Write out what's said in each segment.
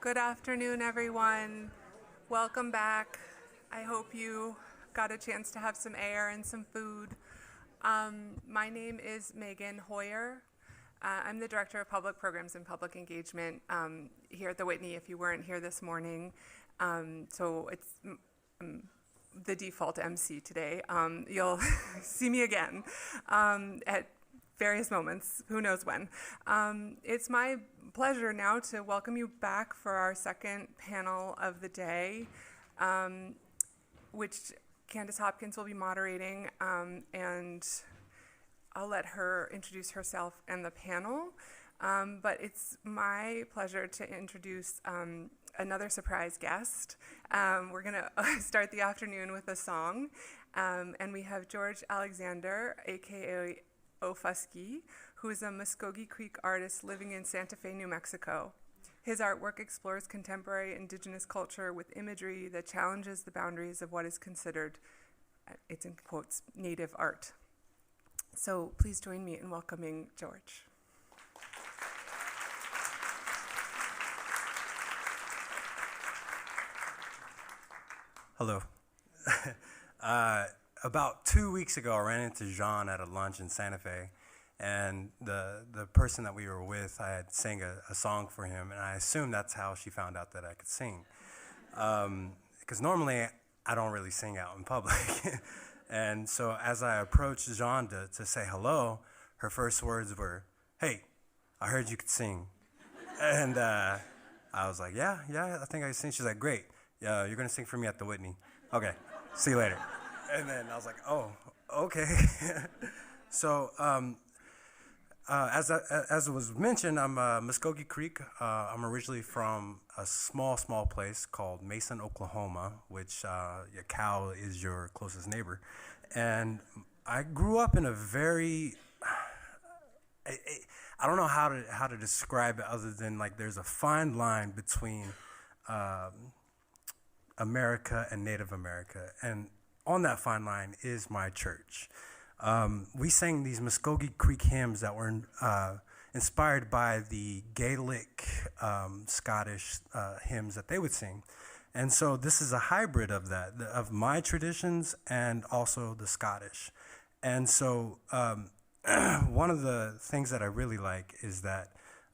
Good afternoon, everyone. Welcome back. I hope you got a chance to have some air and some food. My name is Megan Hoyer. I'm the Director of Public Programs and Public Engagement here at the Whitney, if you weren't here this morning. So it's the default MC today. You'll see me again at various moments, who knows when. It's my pleasure now to welcome you back for our second panel of the day, which Candice Hopkins will be moderating, and I'll let her introduce herself and the panel. But it's my pleasure to introduce another surprise guest. We're going to start the afternoon with a song, and we have George Alexander, aka Ofusky, who is a Muskogee Creek artist living in Santa Fe, New Mexico. His artwork explores contemporary Indigenous culture with imagery that challenges the boundaries of what is considered, it's in quotes, native art. So please join me in welcoming George. Hello. About 2 weeks ago, I ran into Jaune at a lunch in Santa Fe, and the person that we were with, I had sang a song for him, and I assumed that's how she found out that I could sing. Because normally, I don't really sing out in public. And so as I approached Jaune to say hello, her first words were, "Hey, I heard you could sing." And I was like, yeah, I think I can sing. She's like, "Great, you're going to sing for me at the Whitney. Okay, see you later." And then I was like, "Oh, okay." So as it was mentioned, I'm Muskogee Creek. I'm originally from a small place called Jemison, Oklahoma, which your cow is your closest neighbor. And I grew up in a very, I don't know how to describe it other than like there's a fine line between America and Native America. And on that fine line is my church. We sang these Muskogee Creek hymns that were inspired by the Gaelic Scottish hymns that they would sing. And so this is a hybrid of that, of my traditions and also the Scottish. And so one of the things that I really like is that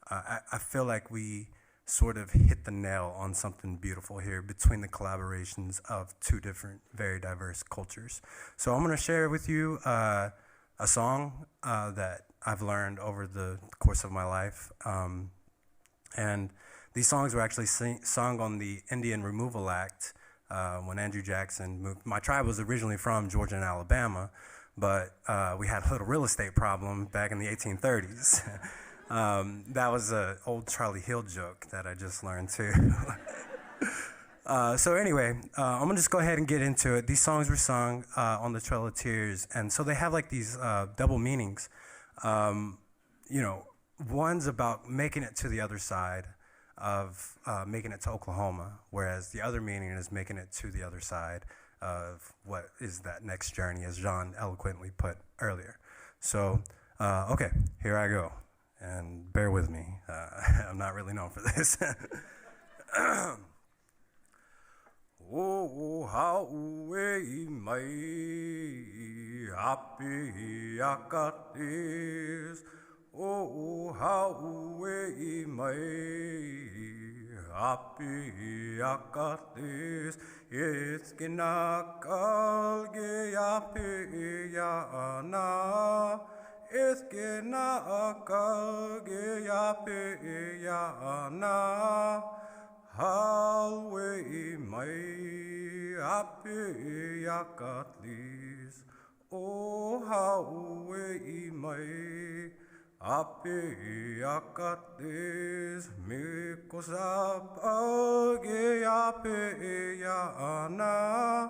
I feel like we sort of hit the nail on something beautiful here between the collaborations of two different, very diverse cultures. So I'm going to share with you a song that I've learned over the course of my life. And these songs were actually sung on the Indian Removal Act when Andrew Jackson moved. My tribe was originally from Georgia and Alabama, but we had a little real estate problem back in the 1830s. That was an old Charlie Hill joke that I just learned too. So anyway, I'm gonna just go ahead and get into it. These songs were sung on the Trail of Tears, and so they have like these double meanings. One's about making it to the other side of making it to Oklahoma, whereas the other meaning is making it to the other side of what is that next journey, as Jaune eloquently put earlier. So, okay, here I go. And bear with me, I'm not really known for this. Oh, how we may happy akatis. Oh, how we may happy akatis. It's kinakal geyapi yana. Es que na akage ya pe ya na halway mai ape ya katlis oh halway mai ape ya katlis me kosapage ya pe ya na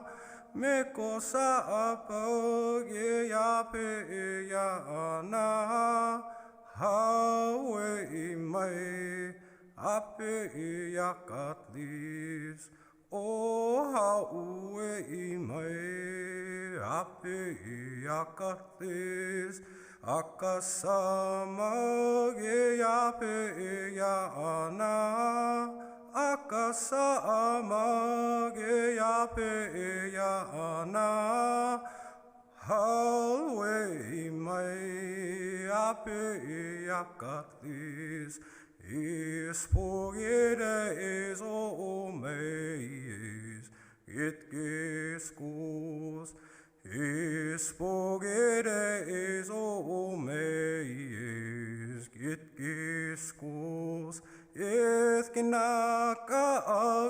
me cosa apage ya pe ya na hawe mai ape ya katlis oh hawe mai ape ya katlis akasama ge ya pe ya na Halway my apiakatis is pogere is o meis it giskus is pogere is o meis it giskus is kinaka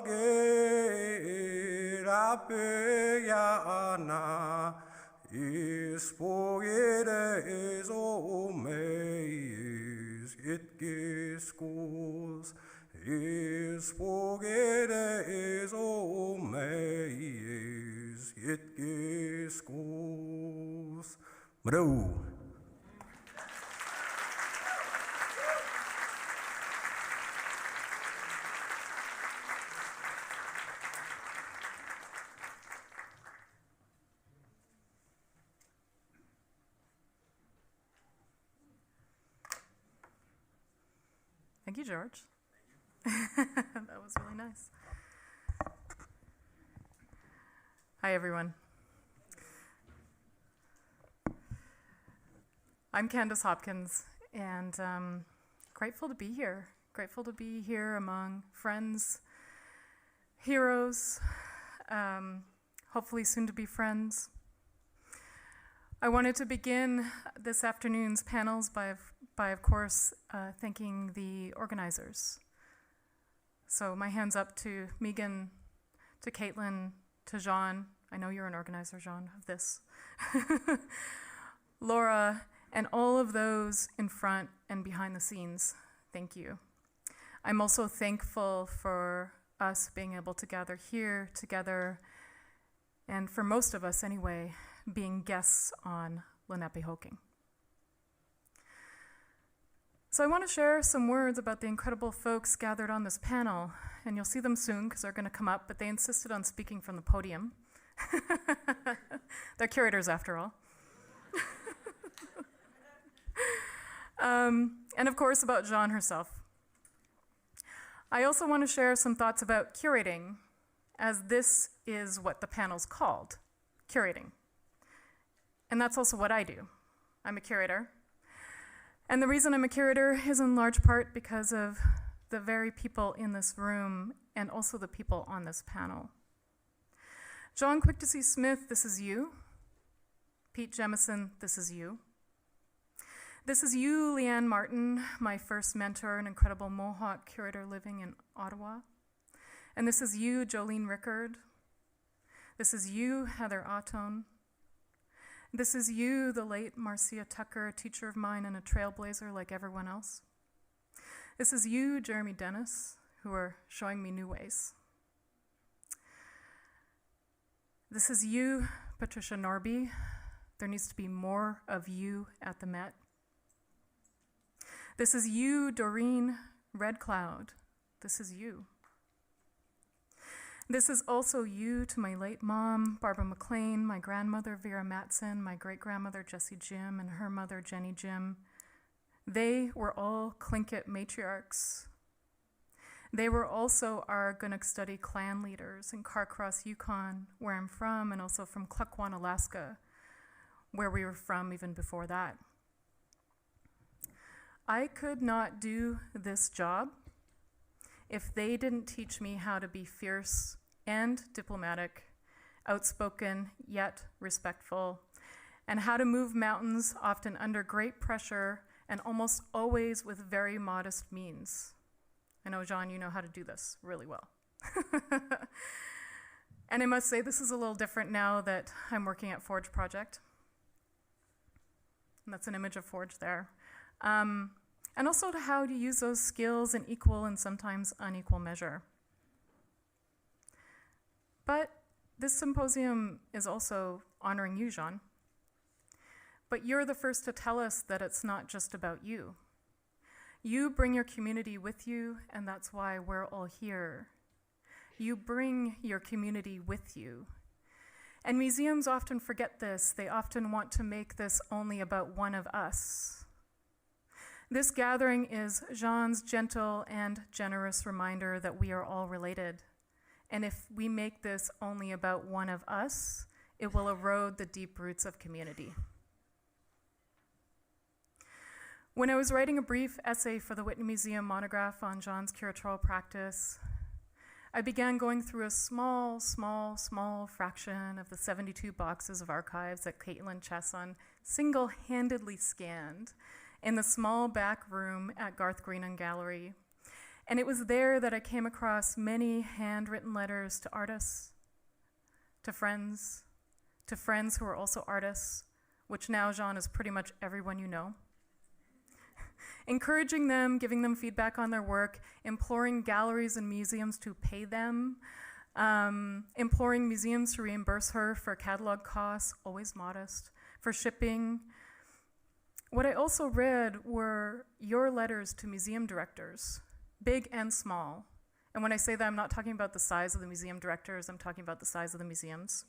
age apiana is pogere is o meis it giskus is pogere is o meis it giskus Bro. Thank you, George. That was really nice. Hi, everyone. I'm Candice Hopkins, and grateful to be here. Grateful to be here among friends, heroes, hopefully soon to be friends. I wanted to begin this afternoon's panels by of course, thanking the organizers. So my hand's up to Megan, to Caitlin, to Jaune. I know you're an organizer, Jaune, of this. Laura, and all of those in front and behind the scenes. Thank you. I'm also thankful for us being able to gather here together, and for most of us anyway, being guests on Lenapehoking. So I want to share some words about the incredible folks gathered on this panel, and you'll see them soon because they're going to come up, but they insisted on speaking from the podium. They're curators, after all. And of course, about Jaune herself. I also want to share some thoughts about curating, as this is what the panel's called, curating. And that's also what I do. I'm a curator. And the reason I'm a curator is in large part because of the very people in this room and also the people on this panel. Jaune Quick-to-See-Smith, this is you. Pete Jemison, this is you. This is you, Leanne Martin, my first mentor, an incredible Mohawk curator living in Ottawa. And this is you, Jolene Rickard. This is you, Heather Ahtone. This is you, the late Marcia Tucker, a teacher of mine and a trailblazer like everyone else. This is you, Jeremy Dennis, who are showing me new ways. This is you, Patricia Norby. There needs to be more of you at the Met. This is you, Dorene Red Cloud. This is you. This is also you to my late mom, Barbara McLean, my grandmother, Vera Matson, my great-grandmother, Jessie Jim, and her mother, Jenny Jim. They were all Tlingit matriarchs. They were also our Gunnock-Study clan leaders in Carcross, Yukon, where I'm from, and also from Klukwan, Alaska, where we were from even before that. I could not do this job if they didn't teach me how to be fierce and diplomatic, outspoken yet respectful, and how to move mountains often under great pressure and almost always with very modest means. I know, Jaune, you know how to do this really well. And I must say, this is a little different now that I'm working at Forge Project. And that's an image of Forge there. And also to how to use those skills in equal and sometimes unequal measure. But this symposium is also honoring you, Jaune. But you're the first to tell us that it's not just about you. You bring your community with you, and that's why we're all here. You bring your community with you. And museums often forget this. They often want to make this only about one of us. This gathering is Jaune's gentle and generous reminder that we are all related. And if we make this only about one of us, it will erode the deep roots of community. When I was writing a brief essay for the Whitney Museum monograph on Jaune's curatorial practice, I began going through a small fraction of the 72 boxes of archives that Caitlin Chesson single-handedly scanned in the small back room at Garth Greenan Gallery. And it was there that I came across many handwritten letters to artists, to friends who are also artists, which now, Jaune, is pretty much everyone you know. Encouraging them, giving them feedback on their work, imploring galleries and museums to pay them, imploring museums to reimburse her for catalog costs, always modest, for shipping. What I also read were your letters to museum directors, big and small. And when I say that, I'm not talking about the size of the museum directors, I'm talking about the size of the museums.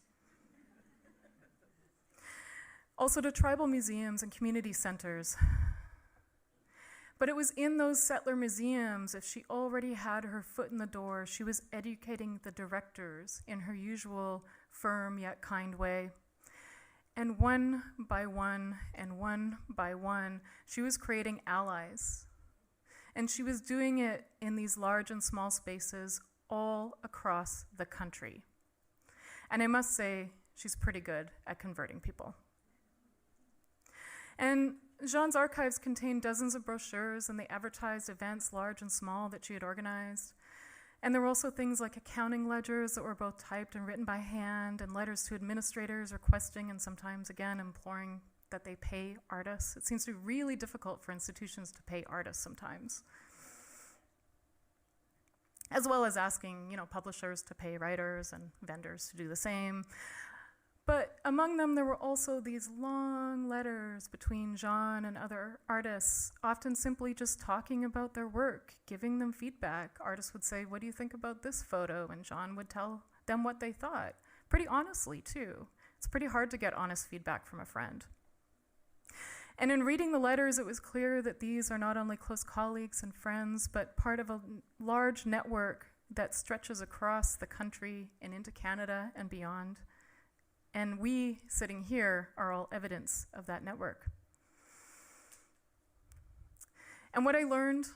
Also to tribal museums and community centers. But it was in those settler museums, if she already had her foot in the door, she was educating the directors in her usual firm yet kind way. And one by one, she was creating allies. And she was doing it in these large and small spaces all across the country. And I must say, she's pretty good at converting people. And Jaune's archives contained dozens of brochures, and they advertised events, large and small, that she had organized. And there were also things like accounting ledgers that were both typed and written by hand, and letters to administrators requesting and sometimes, again, imploring that they pay artists. It seems to be really difficult for institutions to pay artists sometimes. As well as asking, publishers to pay writers and vendors to do the same. But among them, there were also these long letters between Jaune and other artists, often simply just talking about their work, giving them feedback. Artists would say, "What do you think about this photo?" And Jaune would tell them what they thought, pretty honestly, too. It's pretty hard to get honest feedback from a friend. And in reading the letters, it was clear that these are not only close colleagues and friends, but part of a large network that stretches across the country and into Canada and beyond. And we, sitting here, are all evidence of that network. And what I learned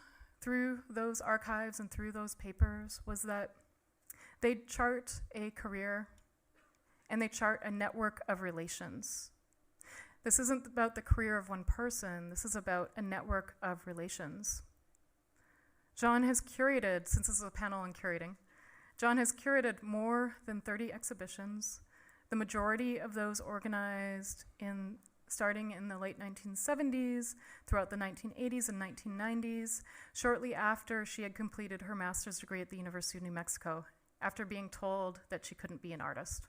through those archives and through those papers was that they chart a career and they chart a network of relations. This isn't about the career of one person, this is about a network of relations. Jaune has curated, since this is a panel on curating, Jaune has curated more than 30 exhibitions, the majority of those organized starting in the late 1970s, throughout the 1980s and 1990s, shortly after she had completed her master's degree at the University of New Mexico, after being told that she couldn't be an artist,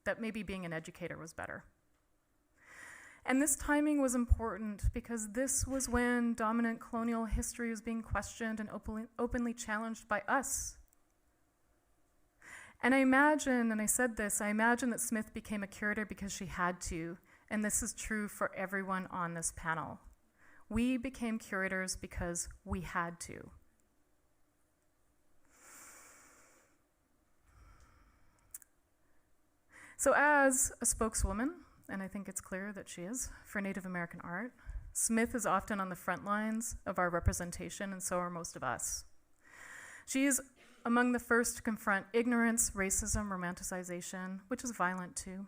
that maybe being an educator was better. And this timing was important because this was when dominant colonial history was being questioned and openly challenged by us. And I imagine, and I said this, I imagine that Smith became a curator because she had to, and this is true for everyone on this panel. We became curators because we had to. So as a spokeswoman, and I think it's clear that she is, for Native American art, Smith is often on the front lines of our representation, and so are most of us. She is among the first to confront ignorance, racism, romanticization, which is violent too,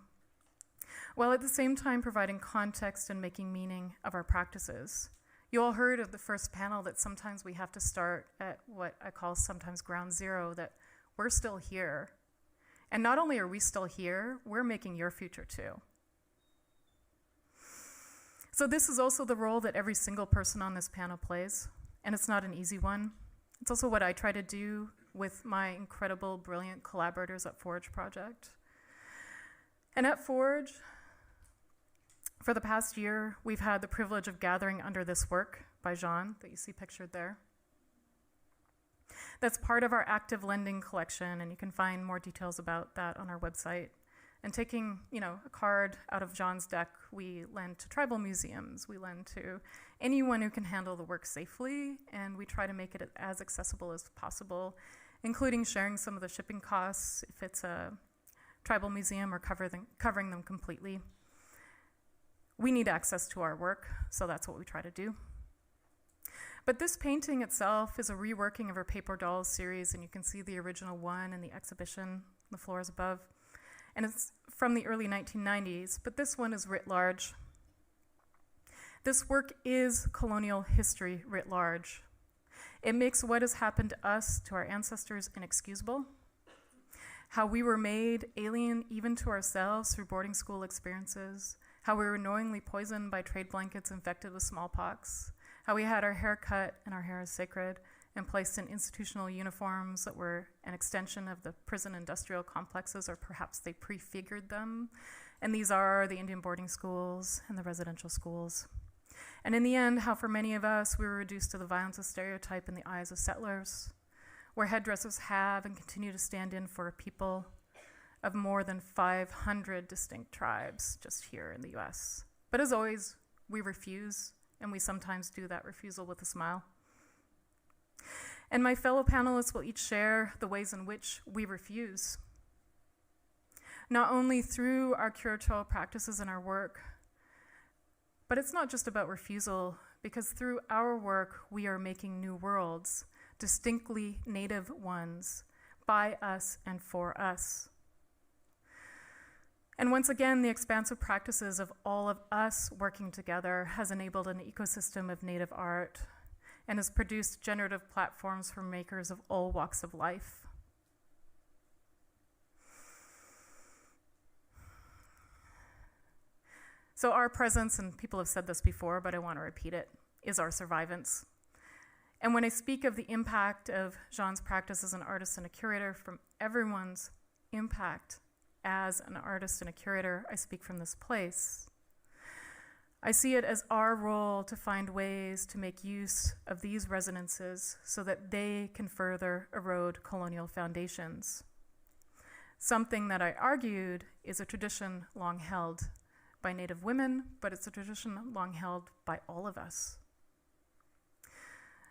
while at the same time providing context and making meaning of our practices. You all heard of the first panel that sometimes we have to start at what I call sometimes ground zero, that we're still here. And not only are we still here, we're making your future too. So this is also the role that every single person on this panel plays, and it's not an easy one. It's also what I try to do with my incredible, brilliant collaborators at Forge Project. And at Forge, for the past year, we've had the privilege of gathering under this work by Jaune that you see pictured there. That's part of our active lending collection, and you can find more details about that on our website. And taking, a card out of John's deck, we lend to tribal museums, we lend to anyone who can handle the work safely, and we try to make it as accessible as possible, including sharing some of the shipping costs if it's a tribal museum or covering them completely. We need access to our work, so that's what we try to do. But this painting itself is a reworking of our Paper Dolls series, and you can see the original one in the exhibition on the floors above. And it's from the early 1990s, but this one is writ large. This work is colonial history writ large. It makes what has happened to us, to our ancestors, inexcusable. How we were made alien even to ourselves through boarding school experiences. How we were knowingly poisoned by trade blankets infected with smallpox. How we had our hair cut and our hair is sacred, and placed in institutional uniforms that were an extension of the prison industrial complexes, or perhaps they prefigured them. And these are the Indian boarding schools and the residential schools. And in the end, how for many of us, we were reduced to the violence of stereotype in the eyes of settlers, where headdressers have and continue to stand in for a people of more than 500 distinct tribes just here in the US. But as always, we refuse, and we sometimes do that refusal with a smile. And my fellow panelists will each share the ways in which we refuse. Not only through our curatorial practices and our work, but it's not just about refusal, because through our work, we are making new worlds, distinctly native ones, by us and for us. And once again, the expansive practices of all of us working together has enabled an ecosystem of native art and has produced generative platforms for makers of all walks of life. So our presence, and people have said this before, but I want to repeat it, is our survivance. And when I speak of the impact of Jaune's practice as an artist and a curator, from everyone's impact as an artist and a curator, I speak from this place. I see it as our role to find ways to make use of these resonances so that they can further erode colonial foundations. Something that I argued is a tradition long held by Native women, but it's a tradition long held by all of us.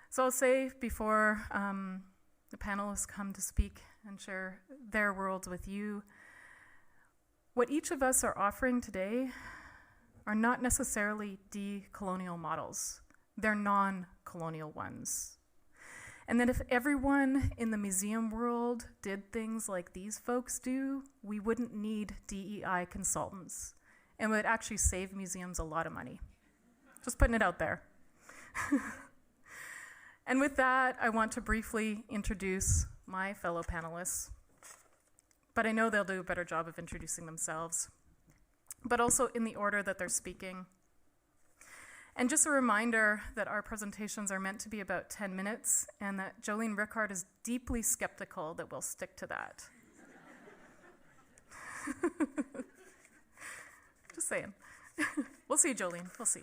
So I'll say before the panelists come to speak and share their worlds with you, what each of us are offering today are not necessarily decolonial models. They're non-colonial ones. And that if everyone in the museum world did things like these folks do, we wouldn't need DEI consultants and would actually save museums a lot of money. Just putting it out there. And with that, I want to briefly introduce my fellow panelists, but I know they'll do a better job of introducing themselves, but also in the order that they're speaking. And just a reminder that our presentations are meant to be about 10 minutes, and that Jolene Rickard is deeply skeptical that we'll stick to that. Just saying. We'll see, Jolene, we'll see.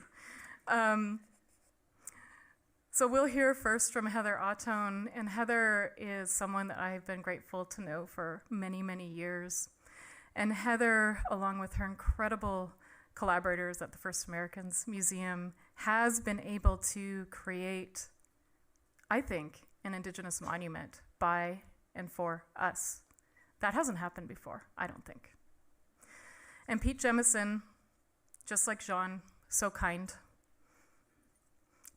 So we'll hear first from Heather Ahtone, and Heather is someone that I've been grateful to know for many, many years. And Heather, along with her incredible collaborators at the First Americans Museum, has been able to create, I think, an Indigenous monument by and for us. That hasn't happened before, I don't think. And Pete Jemison, just like Jaune, so kind,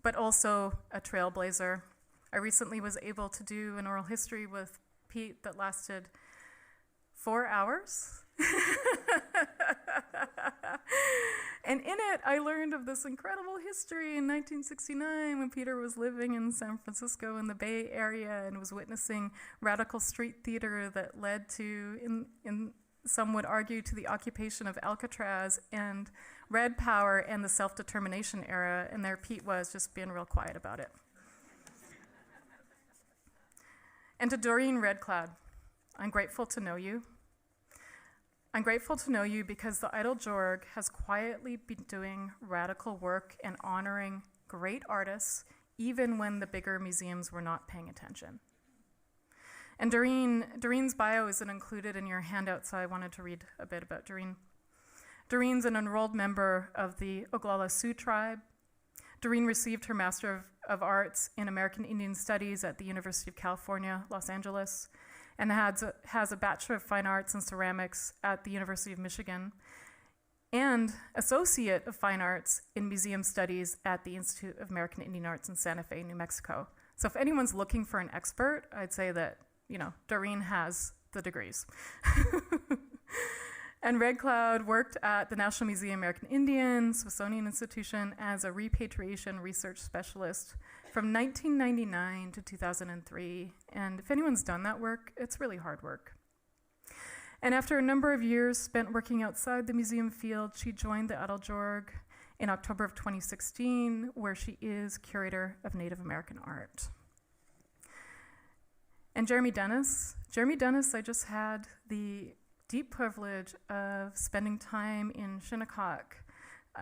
but also a trailblazer. I recently was able to do an oral history with Pete that lasted 4 hours. And in it, I learned of this incredible history in 1969 when Peter was living in San Francisco in the Bay Area and was witnessing radical street theater that led to, in some would argue, to the occupation of Alcatraz and Red Power and the self-determination era. And there Pete was, just being real quiet about it. And to Dorene Redcloud, I'm grateful to know you. I'm grateful to know you because the Idle Jorg has quietly been doing radical work and honoring great artists, even when the bigger museums were not paying attention. And Dorene's bio isn't included in your handout, so I wanted to read a bit about Dorene. Dorene's an enrolled member of the Oglala Sioux tribe. Dorene received her Master of Arts in American Indian Studies at the University of California, Los Angeles, and has a Bachelor of Fine Arts in Ceramics at the University of Michigan, and Associate of Fine Arts in Museum Studies at the Institute of American Indian Arts in Santa Fe, New Mexico. So if anyone's looking for an expert, I'd say that, Dorene has the degrees. And Red Cloud worked at the National Museum of American Indian, Smithsonian Institution as a repatriation research specialist from 1999 to 2003. And if anyone's done that work, it's really hard work. And after a number of years spent working outside the museum field, she joined the Ahtone in October of 2016, where she is curator of Native American art. And Jeremy Dennis, I just had the deep privilege of spending time in Shinnecock,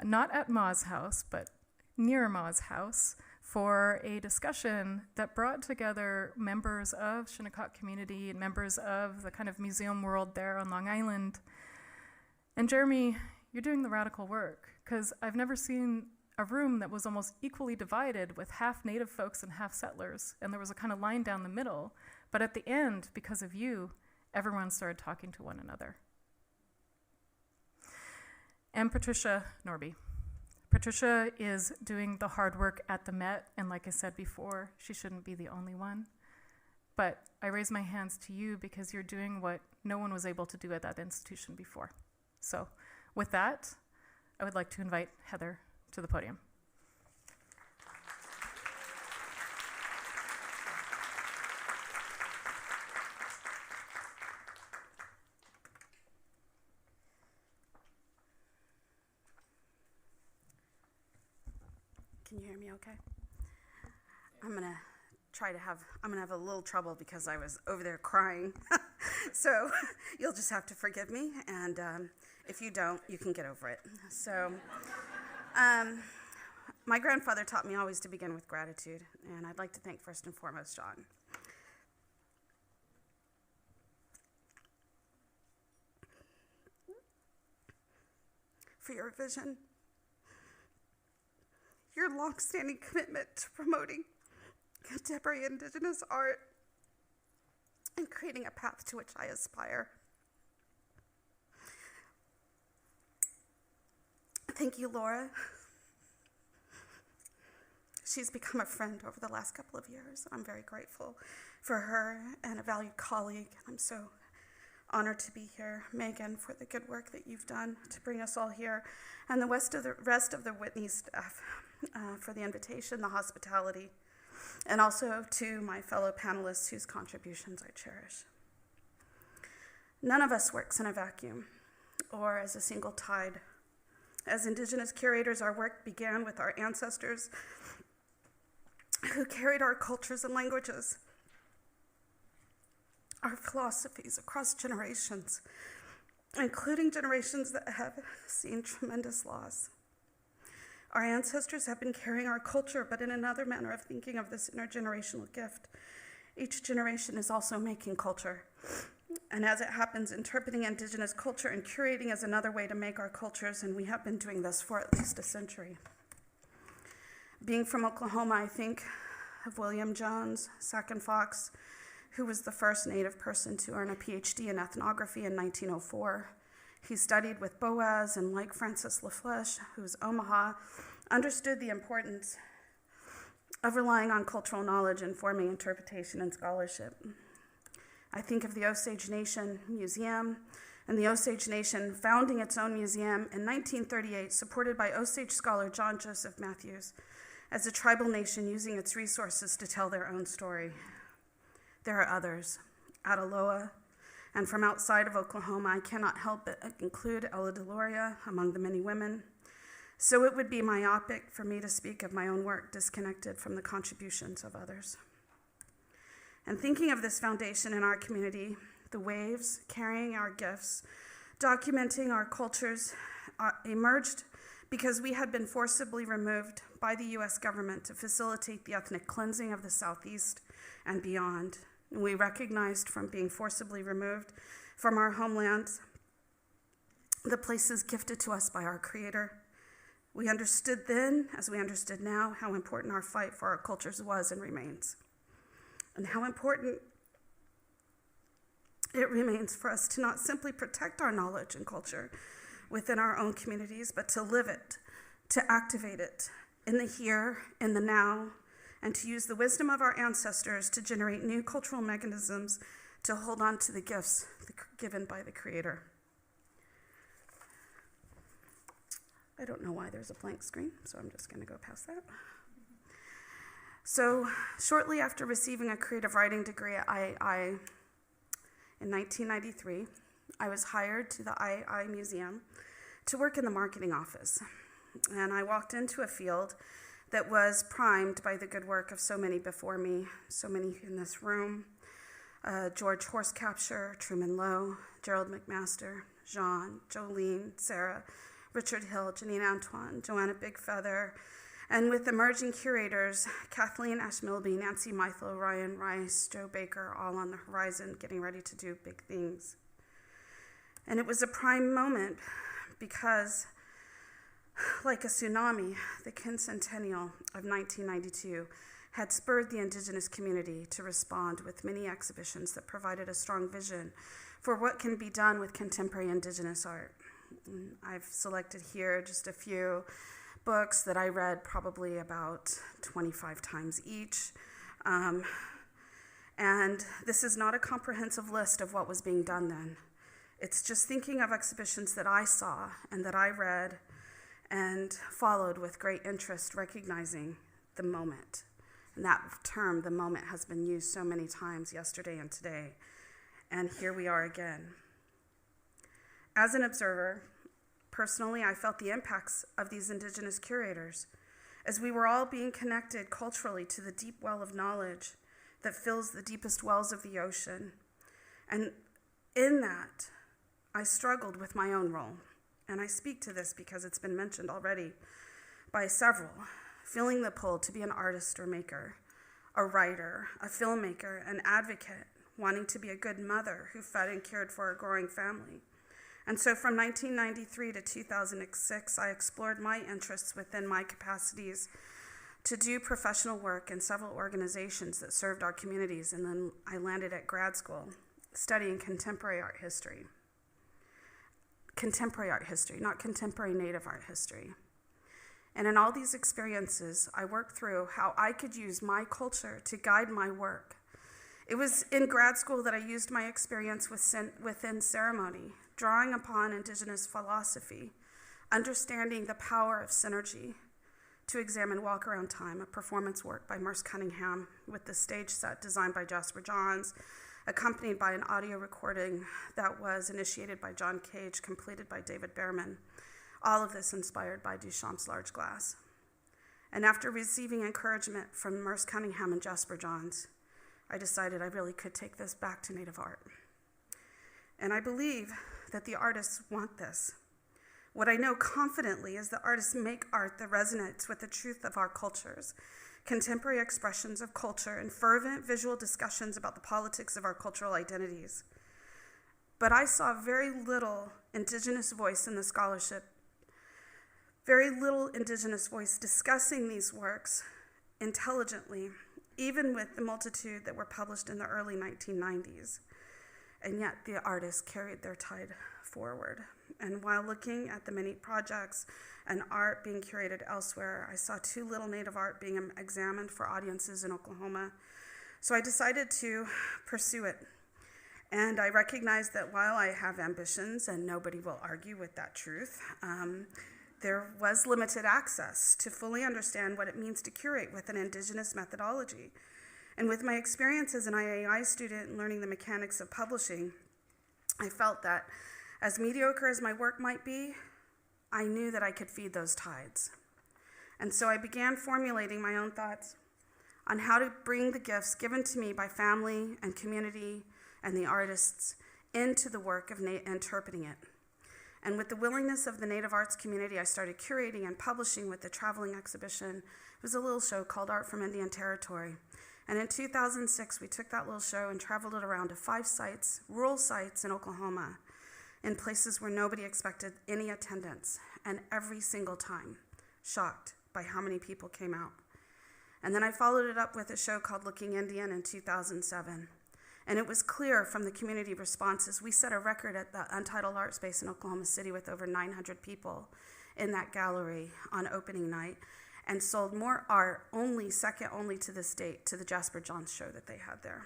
not at Ma's house, but near Ma's house, for a discussion that brought together members of Shinnecock community and members of the kind of museum world there on Long Island. And Jeremy, you're doing the radical work, because I've never seen a room that was almost equally divided with half Native folks and half settlers, and there was a kind of line down the middle. But at the end, because of you, everyone started talking to one another. And Patricia Norby. Patricia is doing the hard work at the Met, and like I said before, she shouldn't be the only one. But I raise my hands to you because you're doing what no one was able to do at that institution before. So with that, I would like to invite Heather to the podium. Can you hear me okay? I'm gonna have a little trouble because I was over there crying. So you'll just have to forgive me, and if you don't, you can get over it. So my grandfather taught me always to begin with gratitude, and I'd like to thank first and foremost John. For your vision, your long-standing commitment to promoting contemporary Indigenous art and creating a path to which I aspire. Thank you, Laura. She's become a friend over the last couple of years. I'm very grateful for her and a valued colleague. I'm so honored to be here. Megan, for the good work that you've done to bring us all here, and the rest of the Whitney staff for the invitation, the hospitality, and also to my fellow panelists whose contributions I cherish. None of us works in a vacuum or as a single tide. As Indigenous curators, our work began with our ancestors who carried our cultures and languages, our philosophies across generations, including generations that have seen tremendous loss. Our ancestors have been carrying our culture, but in another manner of thinking of this intergenerational gift. Each generation is also making culture. And as it happens, interpreting Indigenous culture and curating is another way to make our cultures, and we have been doing this for at least a century. Being from Oklahoma, I think of William Jones, Sac and Fox, who was the first Native person to earn a PhD in ethnography in 1904. He studied with Boaz, and like Francis LaFlèche, who's Omaha, understood the importance of relying on cultural knowledge in forming interpretation and scholarship. I think of the Osage Nation Museum, and the Osage Nation founding its own museum in 1938, supported by Osage scholar John Joseph Matthews, as a tribal nation using its resources to tell their own story. There are others, Ataloa, and from outside of Oklahoma, I cannot help but include Ella Deloria among the many women. So it would be myopic for me to speak of my own work disconnected from the contributions of others. And thinking of this foundation in our community, the waves carrying our gifts, documenting our cultures, emerged because we had been forcibly removed by the U.S. government to facilitate the ethnic cleansing of the Southeast and beyond. We recognized from being forcibly removed from our homelands the places gifted to us by our Creator. We understood then, as we understood now, how important our fight for our cultures was and remains, and how important it remains for us to not simply protect our knowledge and culture within our own communities, but to live it, to activate it in the here, in the now, and to use the wisdom of our ancestors to generate new cultural mechanisms to hold on to the gifts given by the Creator. I don't know why there's a blank screen, so I'm just going to go past that. So, shortly after receiving a creative writing degree at IAI in 1993, I was hired to the IAI Museum to work in the marketing office. And I walked into a field that was primed by the good work of so many before me, so many in this room. George Horsecapture, Truman Lowe, Gerald McMaster, Jean, Jolene, Sarah, Richard Hill, Janine Antoine, Joanna Bigfeather, and with emerging curators, Kathleen Ashmilby, Nancy Meithel, Ryan Rice, Joe Baker, all on the horizon, getting ready to do big things. And it was a prime moment because, like a tsunami, the quincentennial of 1992 had spurred the Indigenous community to respond with many exhibitions that provided a strong vision for what can be done with contemporary Indigenous art. I've selected here just a few books that I read probably about 25 times each. And this is not a comprehensive list of what was being done then. It's just thinking of exhibitions that I saw and that I read and followed with great interest, recognizing the moment. And that term, the moment, has been used so many times yesterday and today. And here we are again. As an observer, personally, I felt the impacts of these Indigenous curators as we were all being connected culturally to the deep well of knowledge that fills the deepest wells of the ocean. And in that, I struggled with my own role. And I speak to this because it's been mentioned already by several, feeling the pull to be an artist or maker, a writer, a filmmaker, an advocate, wanting to be a good mother who fed and cared for a growing family. And so from 1993 to 2006, I explored my interests within my capacities to do professional work in several organizations that served our communities, and then I landed at grad school studying contemporary art history. Contemporary art history, not contemporary Native art history. And in all these experiences, I worked through how I could use my culture to guide my work. It was in grad school that I used my experience within ceremony, drawing upon Indigenous philosophy, understanding the power of synergy, to examine Walk Around Time, a performance work by Merce Cunningham with the stage set designed by Jasper Johns, accompanied by an audio recording that was initiated by John Cage, completed by David Behrman. All of this inspired by Duchamp's Large Glass. And after receiving encouragement from Merce Cunningham and Jasper Johns, I decided I really could take this back to Native art. And I believe that the artists want this. What I know confidently is that artists make art that resonates with the truth of our cultures, contemporary expressions of culture, and fervent visual discussions about the politics of our cultural identities. But I saw very little Indigenous voice in the scholarship, very little Indigenous voice discussing these works intelligently, even with the multitude that were published in the early 1990s. And yet the artists carried their tide forward. And while looking at the many projects and art being curated elsewhere, I saw too little Native art being examined for audiences in Oklahoma. So I decided to pursue it. And I recognized that while I have ambitions, and nobody will argue with that truth, there was limited access to fully understand what it means to curate with an Indigenous methodology. And with my experience as an IAI student and learning the mechanics of publishing, I felt that as mediocre as my work might be, I knew that I could feed those tides. And so I began formulating my own thoughts on how to bring the gifts given to me by family and community and the artists into the work of interpreting it. And with the willingness of the Native arts community, I started curating and publishing with the traveling exhibition. It was a little show called Art from Indian Territory. And in 2006, we took that little show and traveled it around to 5 sites, rural sites in Oklahoma, in places where nobody expected any attendance, and every single time, shocked by how many people came out. And then I followed it up with a show called Looking Indian in 2007. And it was clear from the community responses. We set a record at the Untitled Art Space in Oklahoma City with over 900 people in that gallery on opening night, and sold more art, second only to this date, to the Jasper Johns show that they had there.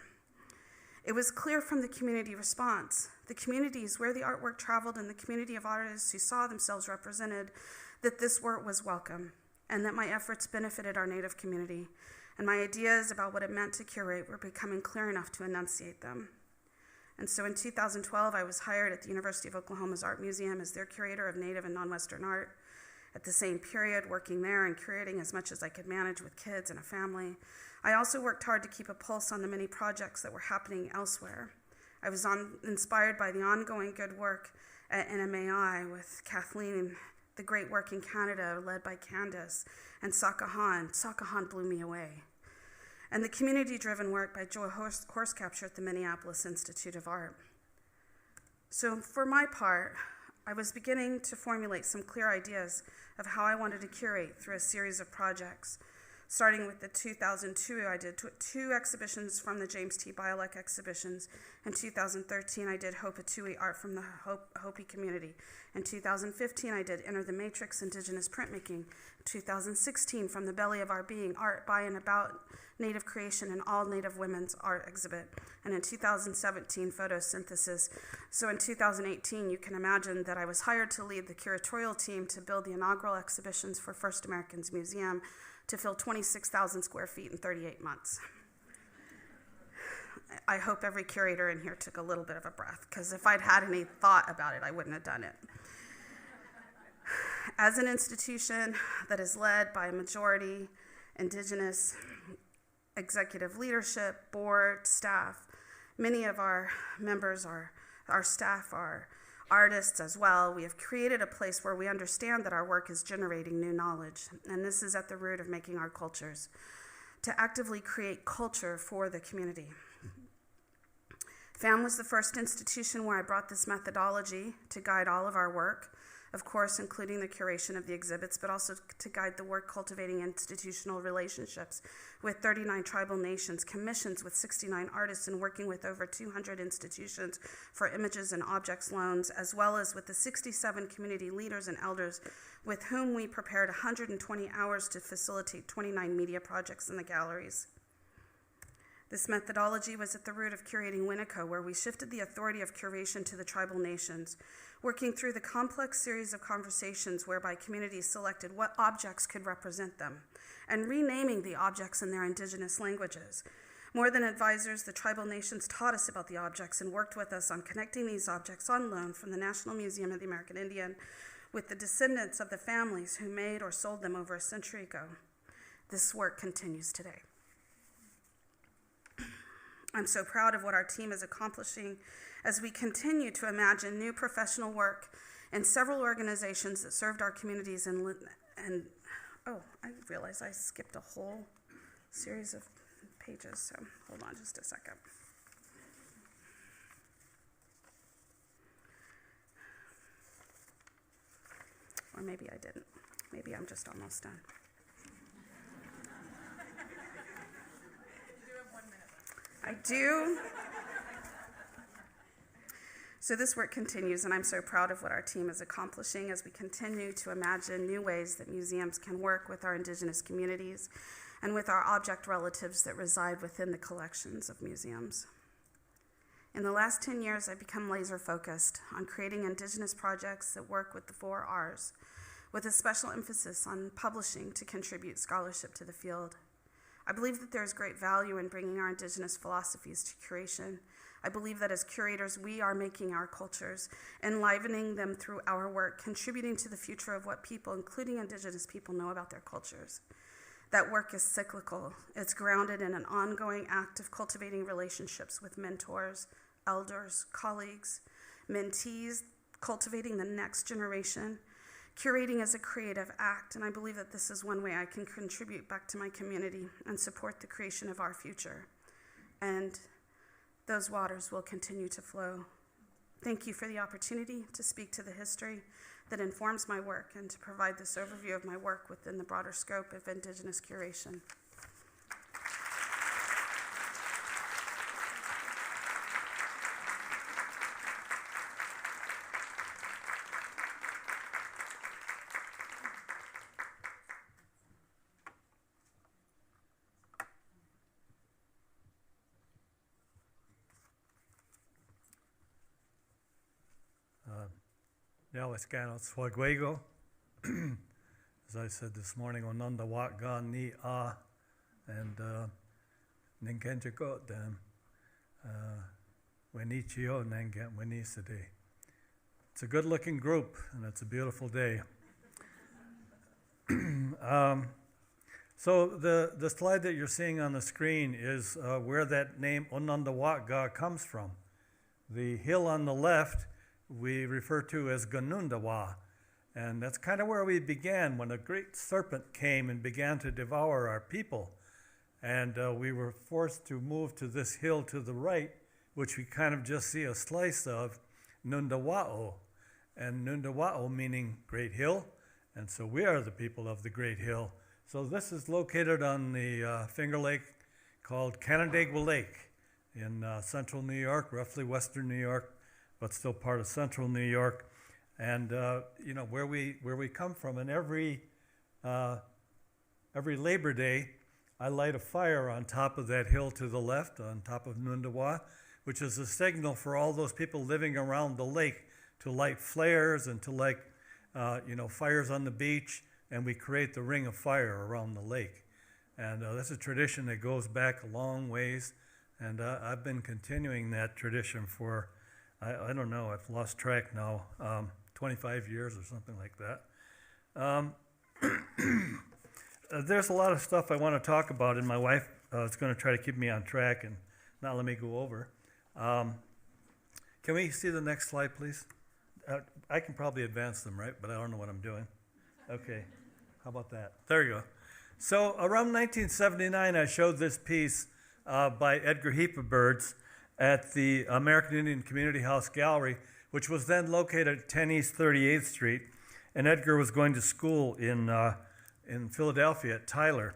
It was clear from the community response, the communities where the artwork traveled and the community of artists who saw themselves represented, that this work was welcome and that my efforts benefited our Native community, and my ideas about what it meant to curate were becoming clear enough to enunciate them. And so in 2012, I was hired at the University of Oklahoma's Art Museum as their curator of Native and non-Western art. At the same period, working there and curating as much as I could manage with kids and a family, I also worked hard to keep a pulse on the many projects that were happening elsewhere. I was inspired by the ongoing good work at NMAI with Kathleen, the great work in Canada led by Candice, and Sakahan. Sakahan blew me away. And the community-driven work by Joy Horsecapture at the Minneapolis Institute of Art. So for my part, I was beginning to formulate some clear ideas of how I wanted to curate through a series of projects. Starting with the 2002, I did 2 exhibitions from the James T. Bialek exhibitions. In 2013, I did Hopatui art from the Hopi community. In 2015, I did Enter the Matrix, Indigenous printmaking. 2016, From the Belly of Our Being, art by and about Native creation and all Native women's art exhibit. And in 2017, Photosynthesis. So in 2018, you can imagine that I was hired to lead the curatorial team to build the inaugural exhibitions for First Americans Museum, to fill 26,000 square feet in 38 months. I hope every curator in here took a little bit of a breath, because if I'd had any thought about it, I wouldn't have done it. As an institution that is led by a majority Indigenous executive leadership, board, staff, many of our members, our staff are artists as well. We have created a place where we understand that our work is generating new knowledge, and this is at the root of making our cultures, to actively create culture for the community. FAM was the first institution where I brought this methodology to guide all of our work, of course, including the curation of the exhibits, but also to guide the work cultivating institutional relationships with 39 tribal nations, commissions with 69 artists, and working with over 200 institutions for images and objects loans, as well as with the 67 community leaders and elders with whom we prepared 120 hours to facilitate 29 media projects in the galleries. This methodology was at the root of Curating Winneco, where we shifted the authority of curation to the tribal nations, working through the complex series of conversations whereby communities selected what objects could represent them, and renaming the objects in their Indigenous languages. More than advisors, the tribal nations taught us about the objects and worked with us on connecting these objects on loan from the National Museum of the American Indian with the descendants of the families who made or sold them over a century ago. This work continues today. I'm so proud of what our team is accomplishing as we continue to imagine new professional work in several organizations that served our communities and I realize I skipped a whole series of pages, so hold on just a second. Or maybe I didn't. Maybe I'm just almost done. I do. So this work continues, and I'm so proud of what our team is accomplishing as we continue to imagine new ways that museums can work with our Indigenous communities and with our object relatives that reside within the collections of museums. In the last 10 years, I've become laser focused on creating Indigenous projects that work with the 4 R's, with a special emphasis on publishing to contribute scholarship to the field. I believe that there is great value in bringing our Indigenous philosophies to curation. I believe that as curators, we are making our cultures, enlivening them through our work, contributing to the future of what people, including Indigenous people, know about their cultures. That work is cyclical. It's grounded in an ongoing act of cultivating relationships with mentors, elders, colleagues, mentees, cultivating the next generation, Curating is a creative act, and I believe that this is one way I can contribute back to my community and support the creation of our future. And those waters will continue to flow. Thank you for the opportunity to speak to the history that informs my work and to provide this overview of my work within the broader scope of Indigenous curation. Yawascano Swaguego. As I said this morning, Onunda Watga Ni A and Ninkenjagot Dam Wenichio Nangat Wenisade. It's a good looking group and it's a beautiful day. So the slide that you're seeing on the screen is where that name Onunda Watga comes from. The hill on the left we refer to as Ganundawa, and that's kind of where we began when a great serpent came and began to devour our people. And we were forced to move to this hill to the right, which we kind of just see a slice of, Nundawao. And Nundawao meaning Great Hill, and so we are the people of the Great Hill. So this is located on the Finger Lake called Canandaigua Lake in central New York, roughly western New York, but still part of central New York. And you know where we come from. And every Labor Day, I light a fire on top of that hill to the left, on top of Nundawa, which is a signal for all those people living around the lake to light flares and to light fires on the beach, and we create the ring of fire around the lake. And that's a tradition that goes back a long ways, and I've been continuing that tradition for I don't know, I've lost track now, 25 years or something like that. There's a lot of stuff I want to talk about, and my wife is going to try to keep me on track and not let me go over. Can we see the next slide, please? I can probably advance them, right? But I don't know what I'm doing. Okay, how about that? There you go. So around 1979, I showed this piece by Edgar Heapabirds at the American Indian Community House Gallery, which was then located at 10 East 38th Street. And Edgar was going to school in Philadelphia at Tyler.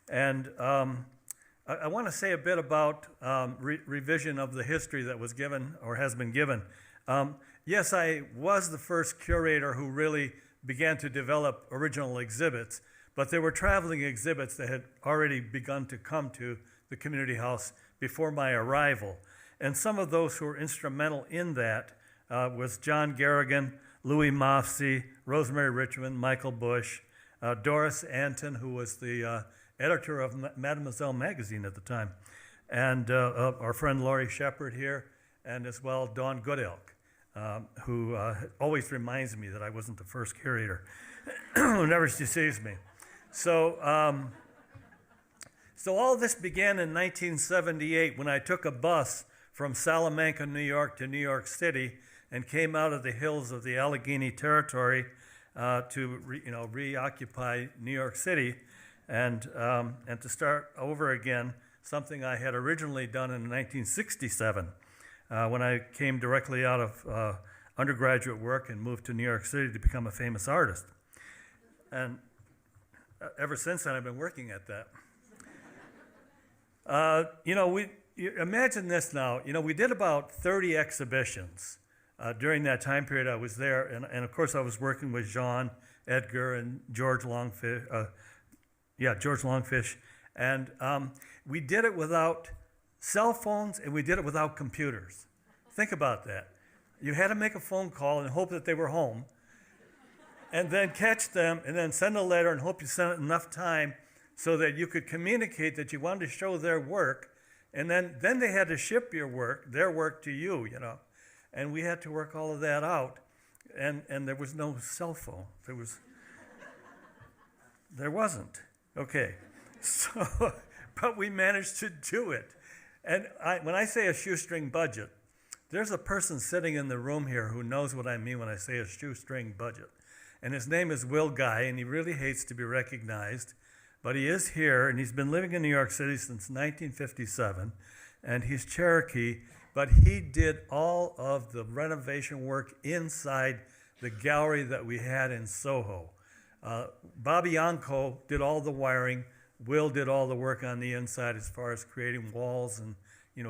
And I want to say a bit about revision of the history that was given or has been given. Yes, I was the first curator who really began to develop original exhibits, but there were traveling exhibits that had already begun to come to the community house before my arrival. And some of those who were instrumental in that was John Garrigan, Louis Mofsey, Rosemary Richmond, Michael Bush, Doris Anton, who was the editor of Mademoiselle magazine at the time, and our friend Laurie Shepard here, and as well Dawn Goodelk, who always reminds me that I wasn't the first curator whenever she sees me. So all this began in 1978 when I took a bus from Salamanca, New York to New York City and came out of the hills of the Allegheny Territory to reoccupy New York City and to start over again, something I had originally done in 1967 when I came directly out of undergraduate work and moved to New York City to become a famous artist. And ever since then, I've been working at that. Imagine this now. We did about 30 exhibitions during that time period I was there. And of course, I was working with Jean, Edgar, and George Longfish. George Longfish. And we did it without cell phones, and we did it without computers. Think about that. You had to make a phone call and hope that they were home, and then catch them, and then send a letter and hope you sent it enough time so that you could communicate that you wanted to show their work, and then they had to ship their work to you, and we had to work all of that out, and there was no cell phone. There wasn't. Okay, so, but we managed to do it. And when I say a shoestring budget, there's a person sitting in the room here who knows what I mean when I say a shoestring budget. And his name is Will Guy, and he really hates to be recognized. But he is here, and he's been living in New York City since 1957. And he's Cherokee, but he did all of the renovation work inside the gallery that we had in Soho. Bobby Yanko did all the wiring. Will did all the work on the inside as far as creating walls and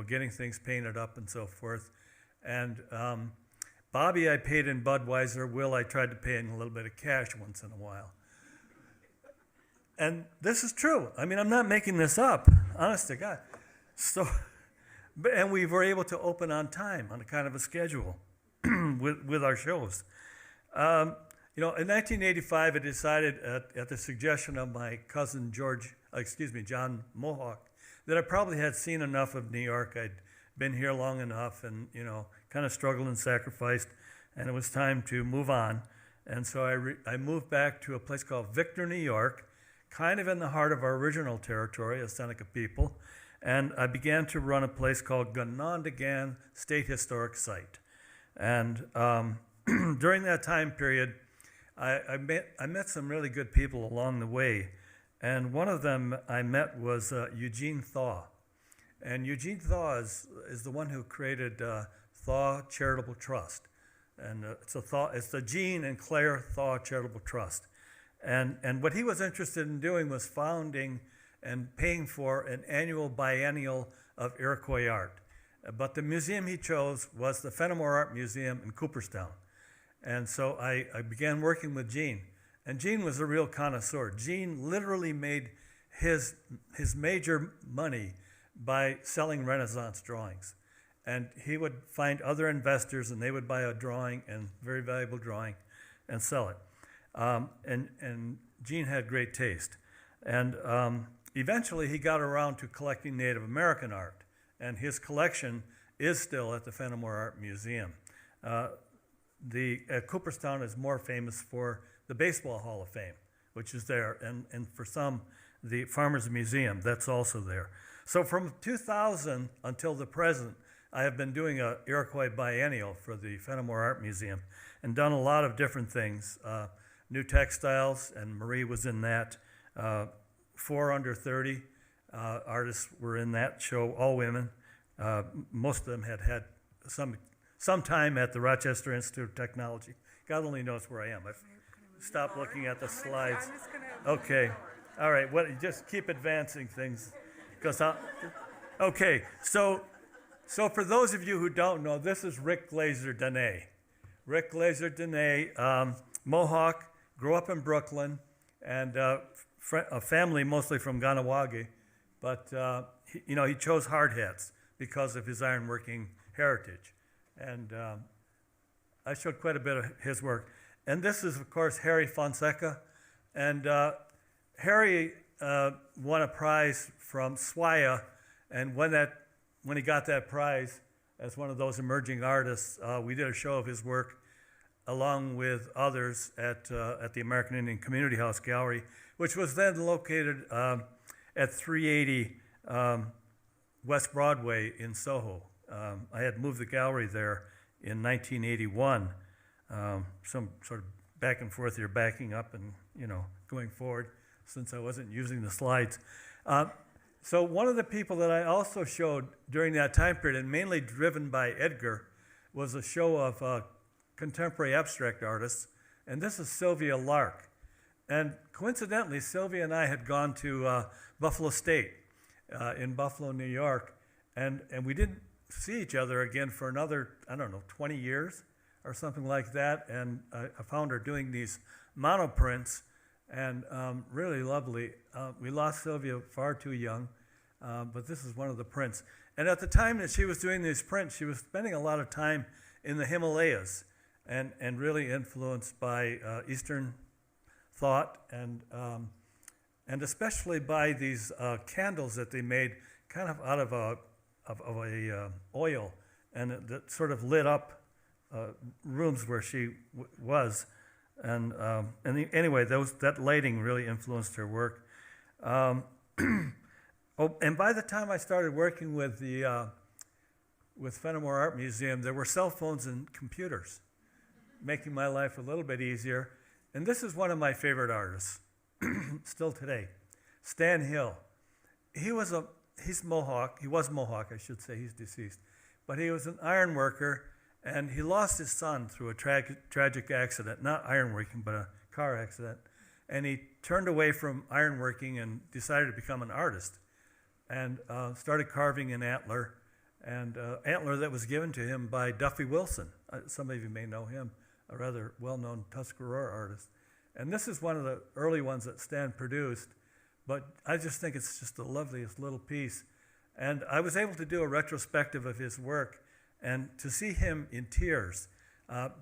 getting things painted up and so forth. And Bobby I paid in Budweiser. Will I tried to pay in a little bit of cash once in a while. And this is true. I mean, I'm not making this up, honest to God. And we were able to open on time on a kind of a schedule with our shows. In 1985, I decided at the suggestion of my cousin John Mohawk, that I probably had seen enough of New York. I'd been here long enough and, kind of struggled and sacrificed, and it was time to move on. And so I moved back to a place called Victor, New York, kind of in the heart of our original territory as Seneca people. And I began to run a place called Ganondagan State Historic Site. And during that time period, I met some really good people along the way. And one of them I met was Eugene Thaw. And Eugene Thaw is the one who created Thaw Charitable Trust. And it's the Gene and Claire Thaw Charitable Trust. And what he was interested in doing was founding and paying for an annual biennial of Iroquois art. But the museum he chose was the Fenimore Art Museum in Cooperstown. And so I began working with Gene. And Gene was a real connoisseur. Gene literally made his major money by selling Renaissance drawings. And he would find other investors, and they would buy a drawing, and very valuable drawing, and sell it. And Gene had great taste. And eventually he got around to collecting Native American art, and his collection is still at the Fenimore Art Museum. Cooperstown is more famous for the Baseball Hall of Fame, which is there, and for some, the Farmers Museum, that's also there. So from 2000 until the present, I have been doing a Iroquois biennial for the Fenimore Art Museum and done a lot of different things. New textiles, and Marie was in that. 4 under 30 artists were in that show, all women. Most of them had some time at the Rochester Institute of Technology. God only knows where I am. I've stopped looking at the slides. Okay, all right. Well, just keep advancing things, okay. So for those of you who don't know, this is Rick Glazer Dene. Rick Glazer Dene, Mohawk, grew up in Brooklyn, and a family mostly from Ganawagi, but he chose hard hats because of his ironworking heritage. And I showed quite a bit of his work. And this is, of course, Harry Fonseca. And Harry won a prize from SWIA, and when he got that prize as one of those emerging artists, we did a show of his work along with others at the American Indian Community House Gallery, which was then located at 380 West Broadway in Soho. I had moved the gallery there in 1981, some sort of back and forth here, backing up and going forward, since I wasn't using the slides. So one of the people that I also showed during that time period, and mainly driven by Edgar, was a show of contemporary abstract artists, and this is Sylvia Lark. And coincidentally, Sylvia and I had gone to Buffalo State in Buffalo, New York, and we didn't see each other again for another, 20 years or something like that. And I found her doing these monoprints, and really lovely. We lost Sylvia far too young, but this is one of the prints. And at the time that she was doing these prints, she was spending a lot of time in the Himalayas, and really influenced by Eastern thought, and especially by these candles that they made kind of out of a oil, and that sort of lit up rooms where she was. And anyway, that lighting really influenced her work. And by the time I started working with Fenimore Art Museum, there were cell phones and computers, making my life a little bit easier. And this is one of my favorite artists, still today, Stan Hill. He's Mohawk. He was Mohawk, I should say. He's deceased. But he was an iron worker, and he lost his son through a tragic accident, not ironworking, but a car accident. And he turned away from ironworking and decided to become an artist, and started carving an antler, and antler that was given to him by Duffy Wilson. Some of you may know him, a rather well-known Tuscarora artist. And this is one of the early ones that Stan produced, but I just think it's just the loveliest little piece. And I was able to do a retrospective of his work, and to see him in tears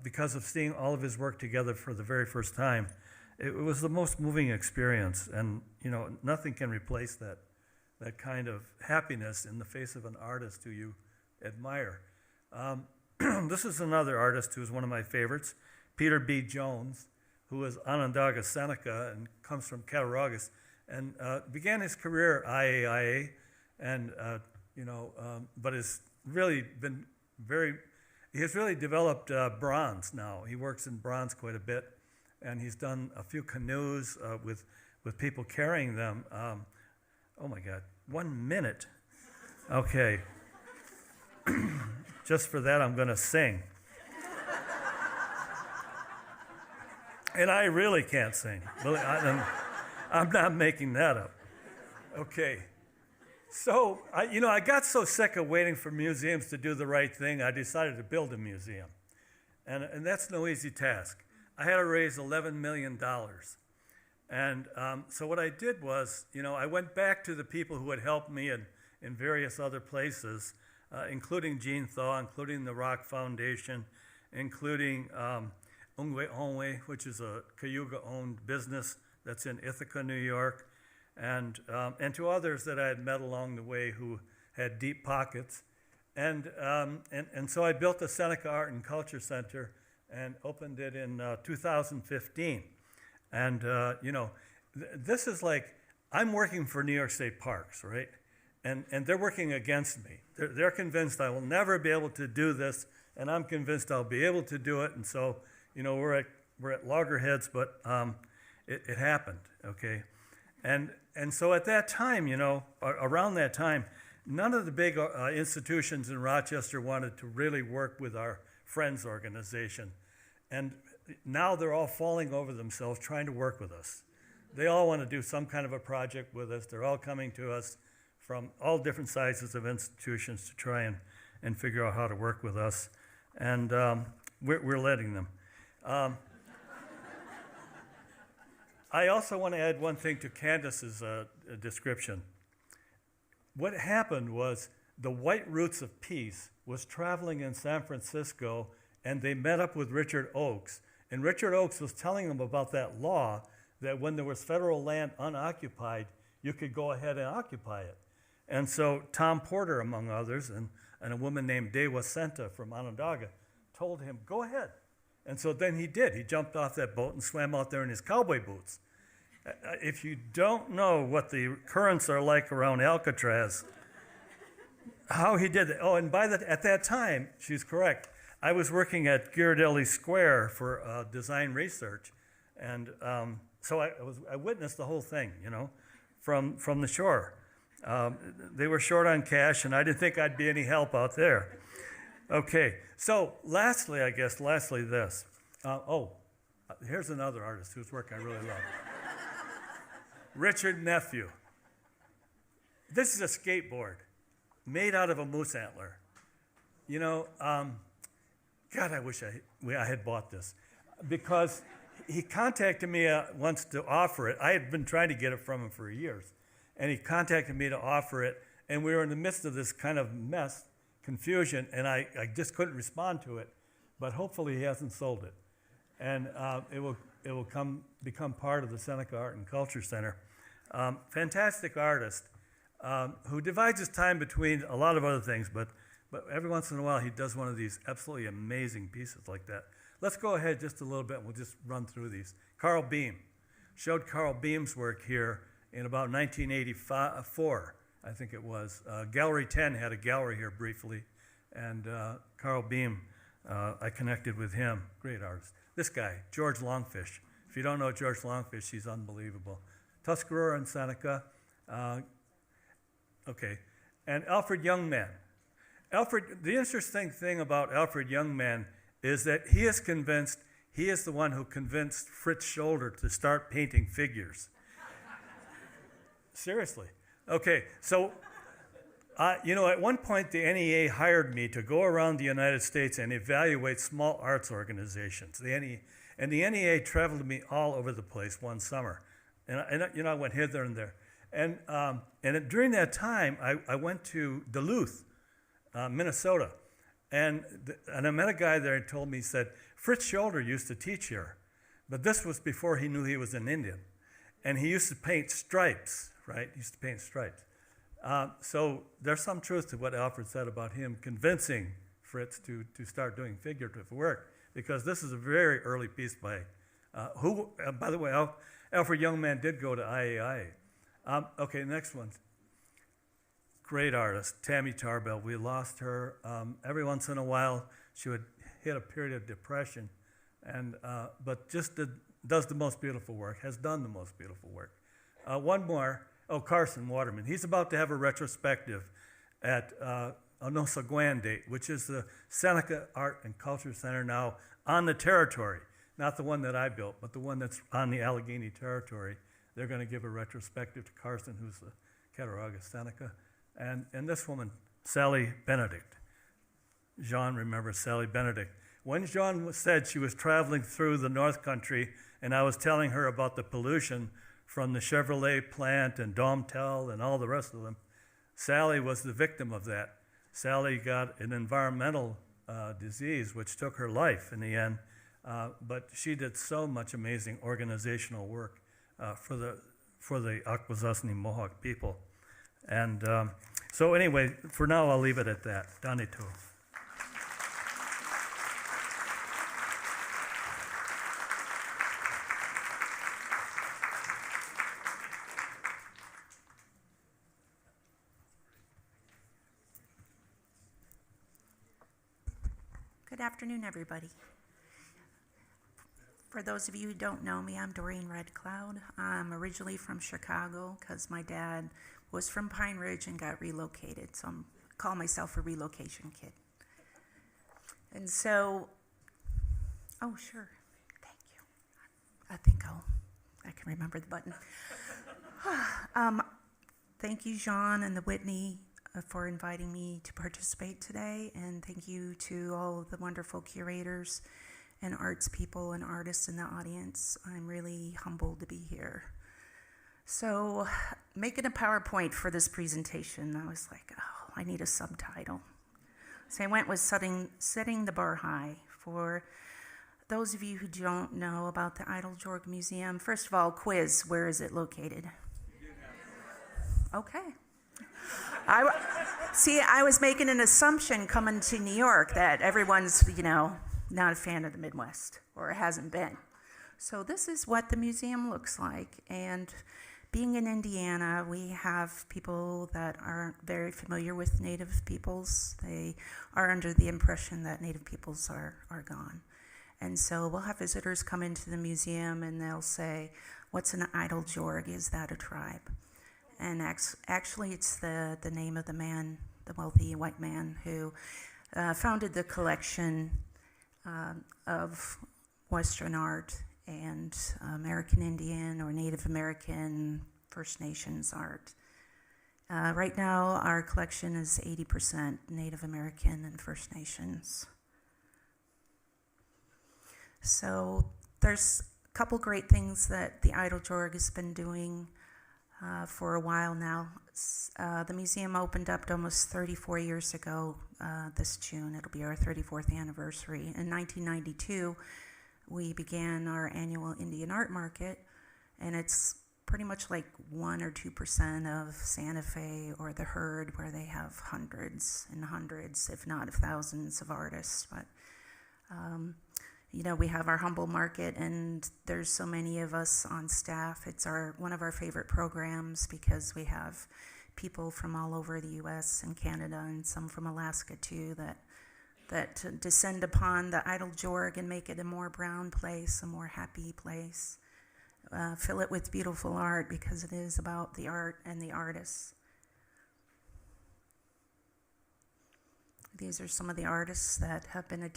because of seeing all of his work together for the very first time, it was the most moving experience. And nothing can replace that kind of happiness in the face of an artist who you admire. This is another artist who's one of my favorites, Peter B. Jones, who is Onondaga Seneca and comes from Cattaraugus, and began his career IAIA, and but has really been he has really developed bronze now. He works in bronze quite a bit, and he's done a few canoes with people carrying them. Oh my God, 1 minute. Okay. Just for that, I'm going to sing. And I really can't sing. I'm not making that up. Okay. So, I got so sick of waiting for museums to do the right thing, I decided to build a museum. And that's no easy task. I had to raise $11 million. And so what I did was, I went back to the people who had helped me in various other places, including Gene Thaw, including the Rock Foundation, including Ungwe Onwe, which is a Cayuga-owned business that's in Ithaca, New York, and to others that I had met along the way who had deep pockets. And so I built the Seneca Art and Culture Center and opened it in 2015. And, this is like, I'm working for New York State Parks, right? And they're working against me. They're convinced I will never be able to do this, and I'm convinced I'll be able to do it. And so, we're at loggerheads, but it happened, okay? And so at that time, around that time, none of the big institutions in Rochester wanted to really work with our Friends organization. And now they're all falling over themselves trying to work with us. They all want to do some kind of a project with us. They're all coming to us from all different sizes of institutions to try and figure out how to work with us. And we're letting them. I also want to add one thing to Candice's description. What happened was the White Roots of Peace was traveling in San Francisco, and they met up with Richard Oakes. And Richard Oakes was telling them about that law that when there was federal land unoccupied, you could go ahead and occupy it. And so Tom Porter, among others, and a woman named Dewa Senta from Onondaga told him, go ahead. And so then he did. He jumped off that boat and swam out there in his cowboy boots. If you don't know what the currents are like around Alcatraz, how he did it. Oh, and at that time, she's correct, I was working at Ghirardelli Square for design research. And so I witnessed the whole thing, from the shore. They were short on cash, and I didn't think I'd be any help out there. Okay, so lastly, this. Here's another artist whose work I really love. Richard Nephew. This is a skateboard made out of a moose antler. God, I wish I had bought this, because he contacted me once to offer it. I had been trying to get it from him for years, and he contacted me to offer it, and we were in the midst of this kind of mess, confusion, and I just couldn't respond to it, but hopefully he hasn't sold it, and it will become part of the Seneca Art and Culture Center. Fantastic artist who divides his time between a lot of other things, but every once in a while he does one of these absolutely amazing pieces like that. Let's go ahead just a little bit and we'll just run through these. Carl Beam. Showed Carl Beam's work here in about 1984, I think it was. Gallery 10 had a gallery here briefly, and Carl Beam, I connected with him. Great artist. This guy, George Longfish. If you don't know George Longfish, he's unbelievable. Tuscarora and Seneca. Okay. And Alfred Youngman. The interesting thing about Alfred Youngman is that he is the one who convinced Fritz Scholder to start painting figures. Seriously. Okay, so, at one point the NEA hired me to go around the United States and evaluate small arts organizations. And the NEA traveled me all over the place one summer. And I went hither and there. And during that time, I went to Duluth, Minnesota. And I met a guy there and told me, he said, Fritz Scholder used to teach here, but this was before he knew he was an Indian. And he used to paint stripes, right? He used to paint stripes. So there's some truth to what Alfred said about him convincing Fritz to start doing figurative work, because this is a very early piece by, by the way, Alfred Youngman did go to IAI. Okay, next one. Great artist, Tammy Tarbell. We lost her. Every once in a while, she would hit a period of depression, but does the most beautiful work, has done the most beautiful work. One more, Carson Waterman. He's about to have a retrospective at Onosagwan Date, which is the Seneca Art and Culture Center now on the territory. Not the one that I built, but the one that's on the Allegheny territory. They're going to give a retrospective to Carson, who's the Cattaraugus Seneca. And this woman, Sally Benedict. Jean remembers Sally Benedict. When Jean said she was traveling through the North Country and I was telling her about the pollution from the Chevrolet plant and Domtel and all the rest of them, Sally was the victim of that. Sally got an environmental disease which took her life in the end, but she did so much amazing organizational work for the Akwesasne Mohawk people. And so anyway, for now I'll leave it at that. Danito. Good afternoon, everybody. For those of you who don't know me, I'm Dorene Red Cloud. I'm originally from Chicago because my dad was from Pine Ridge and got relocated, so I call myself a relocation kid. And so, oh, sure, thank you. I think I can remember the button. Thank you, Jean and the Whitney, for inviting me to participate today, and thank you to all of the wonderful curators and arts people and artists in the audience. I'm really humbled to be here. So, making a PowerPoint for this presentation, I was like, oh, I need a subtitle. So I went with setting the bar high. For those of you who don't know about the Ahtone Museum, first of all, quiz, where is it located? Okay. I was making an assumption coming to New York that everyone's, not a fan of the Midwest or hasn't been. So this is what the museum looks like. And being in Indiana, we have people that aren't very familiar with Native peoples. They are under the impression that Native peoples are gone. And so we'll have visitors come into the museum and they'll say, what's an Ahtone? Is that a tribe? And actually, it's the name of the man, the wealthy white man who founded the collection of Western art and American Indian or Native American First Nations art. Right now, our collection is 80% Native American and First Nations. So there's a couple great things that the Ahtone has been doing for a while now. The museum opened up almost 34 years ago this June. It'll be our 34th anniversary. In 1992, we began our annual Indian art market, and it's pretty much like 1 or 2% of Santa Fe or the Herd, where they have hundreds and hundreds, if not thousands of artists. But we have our humble market, and there's so many of us on staff. It's one of our favorite programs because we have people from all over the U.S. and Canada, and some from Alaska too, that descend upon the Ahtone and make it a more brown place, a more happy place. fill it with beautiful art, because it is about the art and the artists. These are some of the artists that have been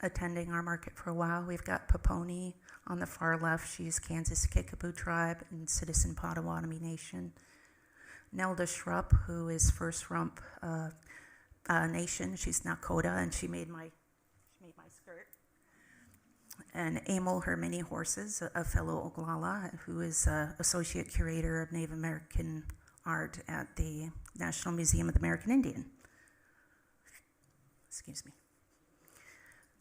attending our market for a while. We've got Paponi on the far left. She's Kansas Kickapoo Tribe and Citizen Potawatomi Nation. Nelda Shrupp, who is First Rump Nation. She's Nakota, and she made my skirt. And Emil Her Mini Horses, a fellow Oglala, who is Associate Curator of Native American Art at the National Museum of the American Indian. Excuse me.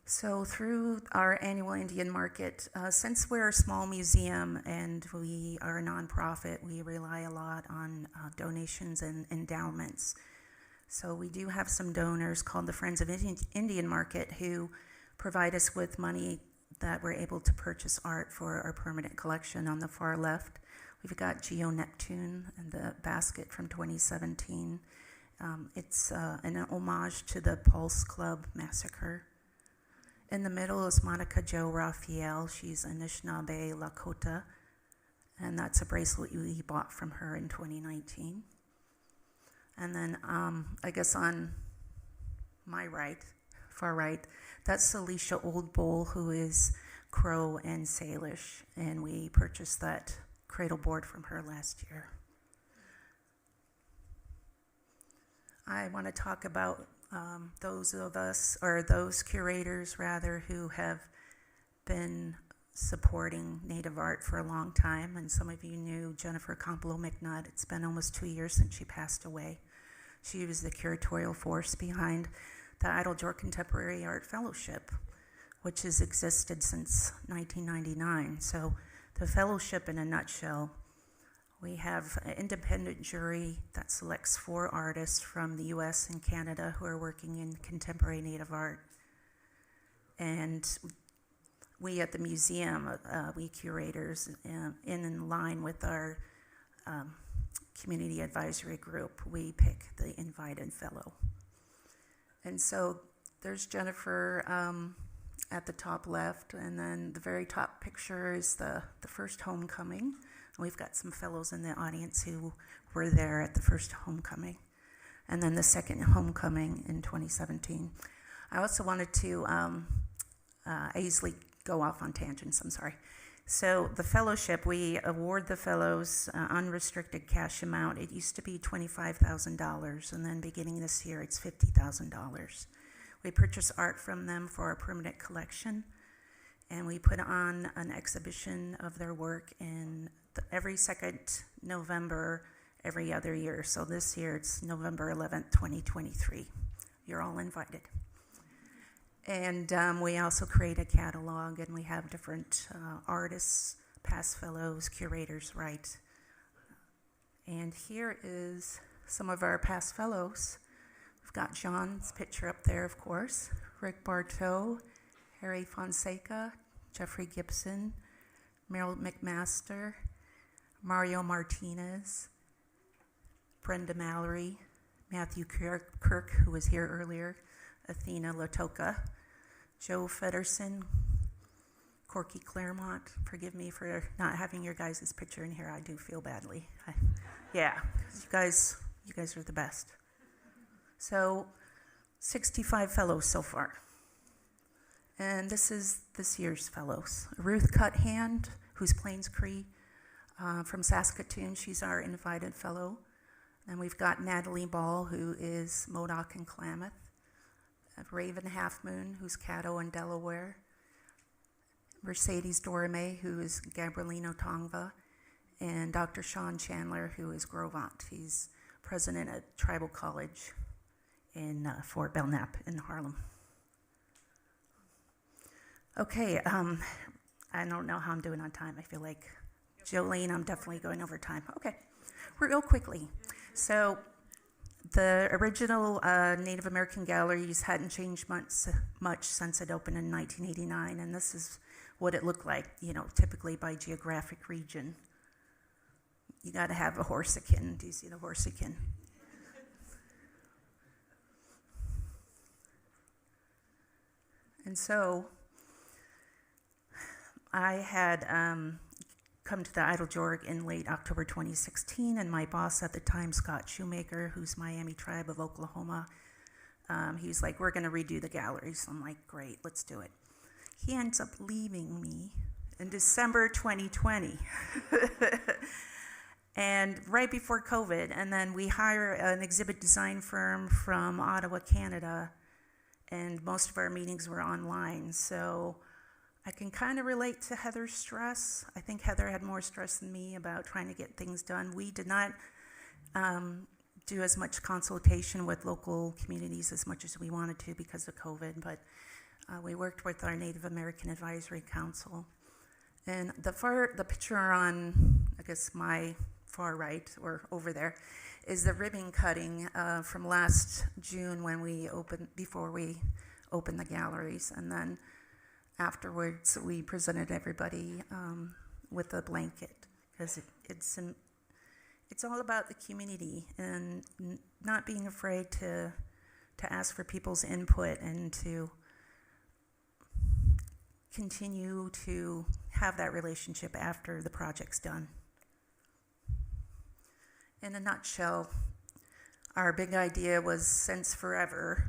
So through our annual Indian market, since we're a small museum and we are a nonprofit, we rely a lot on donations and endowments. So we do have some donors called the Friends of Indian Market who provide us with money that we're able to purchase art for our permanent collection. On the far left, we've got Geo Neptune and the basket from 2017. It's an homage to the Pulse Club massacre. In the middle is Monica Jo Raphael. She's Anishinaabe Lakota, and that's a bracelet we bought from her in 2019. And then I guess on my right, far right, that's Alicia Oldbowl, who is Crow and Salish, and we purchased that cradle board from her last year. I want to talk about those curators rather, who have been supporting Native art for a long time. And some of you knew Jennifer Complo McNutt. It's been almost 2 years since she passed away. She was the curatorial force behind the Idyllwild Contemporary Art Fellowship, which has existed since 1999. So the fellowship, in a nutshell, we have an independent jury that selects 4 artists from the US and Canada who are working in contemporary Native art. And we at the museum, we curators, in line with our community advisory group, we pick the invited fellow. And so there's Jennifer at the top left, and then the very top picture is the first homecoming. We've got some fellows in the audience who were there at the first homecoming, and then the second homecoming in 2017. I also wanted to easily go off on tangents, I'm sorry. So the fellowship, we award the fellows unrestricted cash amount. It used to be $25,000, and then beginning this year, it's $50,000. We purchase art from them for our permanent collection, and we put on an exhibition of their work in every second November every other year. So this year it's November 11th, 2023. You're all invited. And we also create a catalog, and we have different artists, past fellows, curators write. And here is some of our past fellows. We've got John's picture up there, of course, Rick Bartow, Harry Fonseca, Jeffrey Gibson, Meryl McMaster, Mario Martinez, Brenda Mallory, Matthew Kirk, who was here earlier, Athena Latoka, Joe Fedderson, Corky Claremont. Forgive me for not having your guys' picture in here. I do feel badly. You guys are the best. So 65 fellows so far. And this is this year's fellows. Ruth Cuthand, who's Plains Cree, from Saskatoon. She's our invited fellow. And we've got Natalie Ball, who is Modoc and Klamath. Raven Halfmoon, who's Caddo and Delaware. Mercedes Dorame, who is Gabrielino Tongva. And Dr. Sean Chandler, who is Grovant. He's president at Tribal College in Fort Belknap in Harlem. Okay, I don't know how I'm doing on time. I feel like Jolene, I'm definitely going over time. Okay, real quickly. So the original Native American galleries hadn't changed much since it opened in 1989, and this is what it looked like, typically by geographic region. You got to have a horsican. Do you see the horsican? And so I had come to the Eiteljorg in late October 2016, and my boss at the time, Scott Shoemaker, who's Miami Tribe of Oklahoma, he was like, we're going to redo the galleries. I'm like, great, let's do it. He ends up leaving me in December 2020. And right before COVID, and then we hire an exhibit design firm from Ottawa, Canada, and most of our meetings were online. So I can kind of relate to Heather's stress. I think Heather had more stress than me about trying to get things done. We did not do as much consultation with local communities as much as we wanted to because of COVID, but we worked with our Native American Advisory Council. And the picture on, I guess, my far right, or over there, is the ribbon cutting from last June before we opened the galleries. And then afterwards, we presented everybody with a blanket, because it's all about the community and not being afraid to ask for people's input and to continue to have that relationship after the project's done. In a nutshell, our big idea was since forever.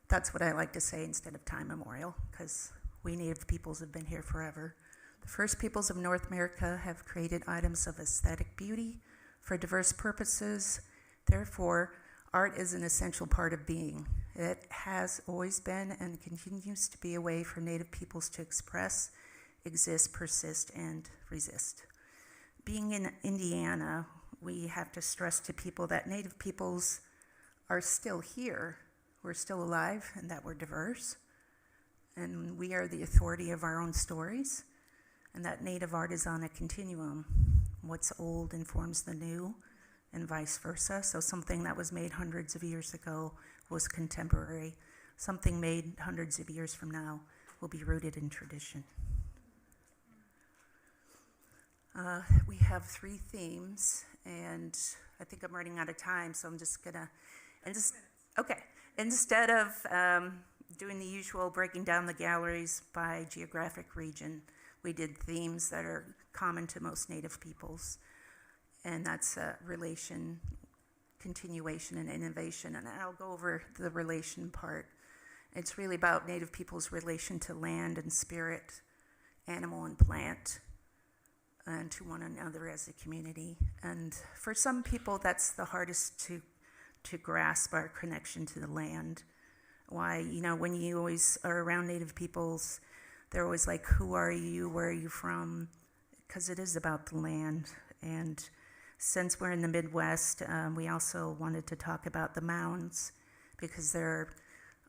That's what I like to say instead of time immemorial, because we Native peoples have been here forever. The first peoples of North America have created items of aesthetic beauty for diverse purposes. Therefore, art is an essential part of being. It has always been and continues to be a way for Native peoples to express, exist, persist, and resist. Being in Indiana, we have to stress to people that Native peoples are still here. We're still alive, and that we're diverse. And we are the authority of our own stories, and that Native art is on a continuum. What's old informs the new, and vice versa. So something that was made hundreds of years ago was contemporary. Something made hundreds of years from now will be rooted in tradition. We have 3 themes, and I think I'm running out of time, so I'm just gonna, instead of doing the usual breaking down the galleries by geographic region, we did themes that are common to most Native peoples, and that's relation, continuation, and innovation, and I'll go over the relation part. It's really about Native people's relation to land and spirit, animal and plant, and to one another as a community. And for some people, that's the hardest to grasp, our connection to the land. Why, when you always are around Native peoples, they're always like, who are you, where are you from? Because it is about the land. And since we're in the Midwest, we also wanted to talk about the mounds, because there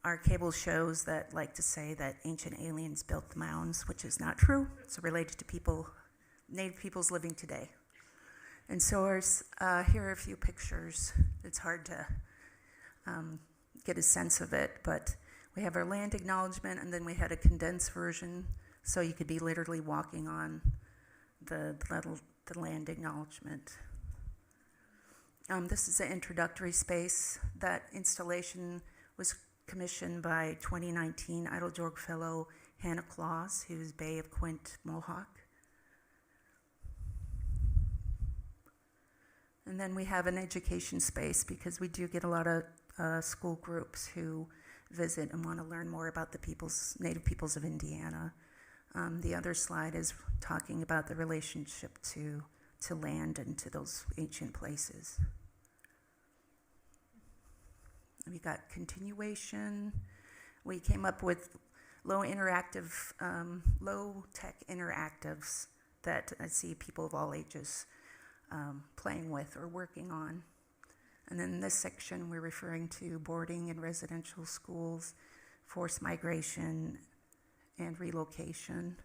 are cable shows that like to say that ancient aliens built the mounds, which is not true. It's related to Native peoples living today. And so here are a few pictures. It's hard to get a sense of it, but we have our land acknowledgement, and then we had a condensed version, so you could be literally walking on the land acknowledgement. This is an introductory space. That installation was commissioned by 2019 Eiteljorg Fellow Hannah Claus, who's Bay of Quint Mohawk. And then we have an education space, because we do get a lot of school groups who visit and want to learn more about the Native peoples of Indiana. The other slide is talking about the relationship to land and to those ancient places. We got continuation. We came up with low-tech interactives that I see people of all ages playing with or working on. And then in this section, we're referring to boarding in residential schools, forced migration, and relocation.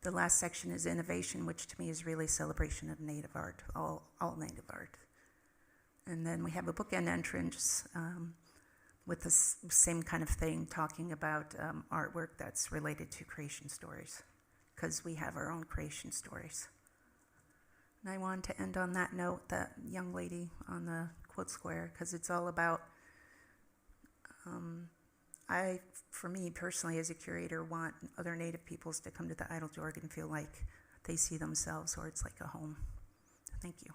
The last section is innovation, which to me is really celebration of Native art, all Native art. And then we have a bookend entrance with the same kind of thing, talking about artwork that's related to creation stories, because we have our own creation stories. And I wanted to end on that note, that young lady on the quote square, because it's all about, for me personally, as a curator, want other Native peoples to come to the Idle Jorg and feel like they see themselves, or it's like a home. Thank you.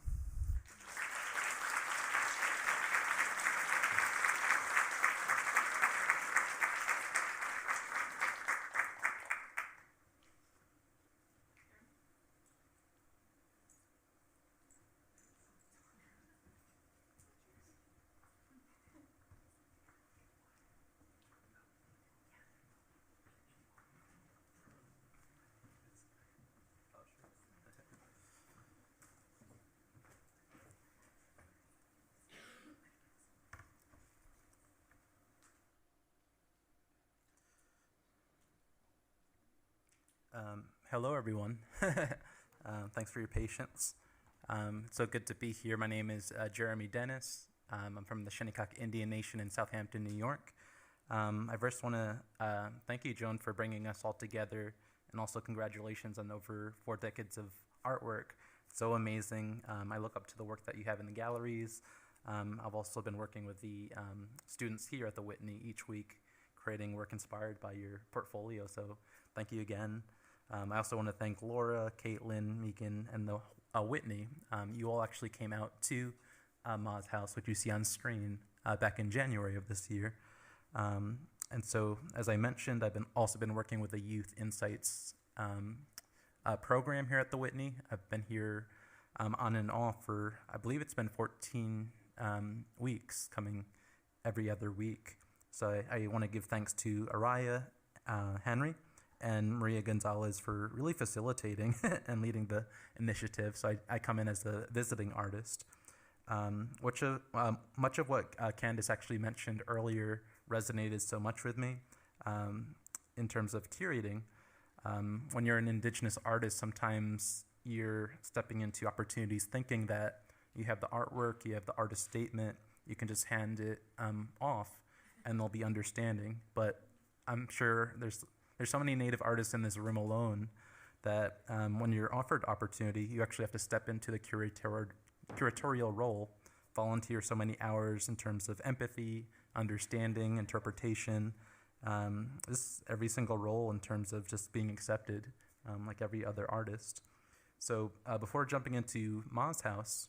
Hello, everyone. Thanks for your patience. It's so good to be here. My name is Jeremy Dennis. I'm from the Shinnecock Indian Nation in Southampton, New York. I first want to thank you, Joan, for bringing us all together, and also congratulations on over 4 decades of artwork. So amazing. I look up to the work that you have in the galleries. I've also been working with the students here at the Whitney each week, creating work inspired by your portfolio. So thank you again. I also want to thank Laura, Caitlin, Megan, and the Whitney. You all actually came out to Ma's house, which you see on screen, back in January of this year. And so, as I mentioned, I've also been working with the Youth Insights program here at the Whitney. I've been here on and off for, I believe it's been 14 weeks, coming every other week. So I want to give thanks to Araya Henry and Maria Gonzalez for really facilitating and leading the initiative. So I come in as a visiting artist. Much of what Candice actually mentioned earlier resonated so much with me in terms of curating. When you're an Indigenous artist, sometimes you're stepping into opportunities thinking that you have the artwork, you have the artist statement, you can just hand it off and they'll be understanding. But I'm sure there's so many Native artists in this room alone that when you're offered opportunity, you actually have to step into the curatorial role, volunteer so many hours in terms of empathy, understanding, interpretation, just every single role in terms of just being accepted, like every other artist. So before jumping into Ma's house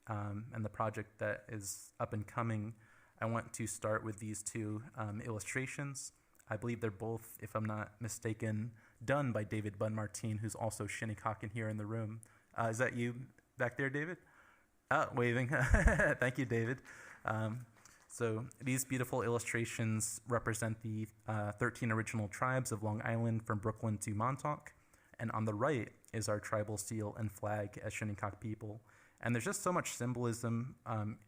and the project that is up and coming, I want to start with these 2 illustrations. I believe they're both, if I'm not mistaken, done by David Bunn-Martin, who's also Shinnecock here in the room. Is that you back there, David? Waving. Thank you, David. So these beautiful illustrations represent the 13 original tribes of Long Island from Brooklyn to Montauk. And on the right is our tribal seal and flag as Shinnecock people. And there's just so much symbolism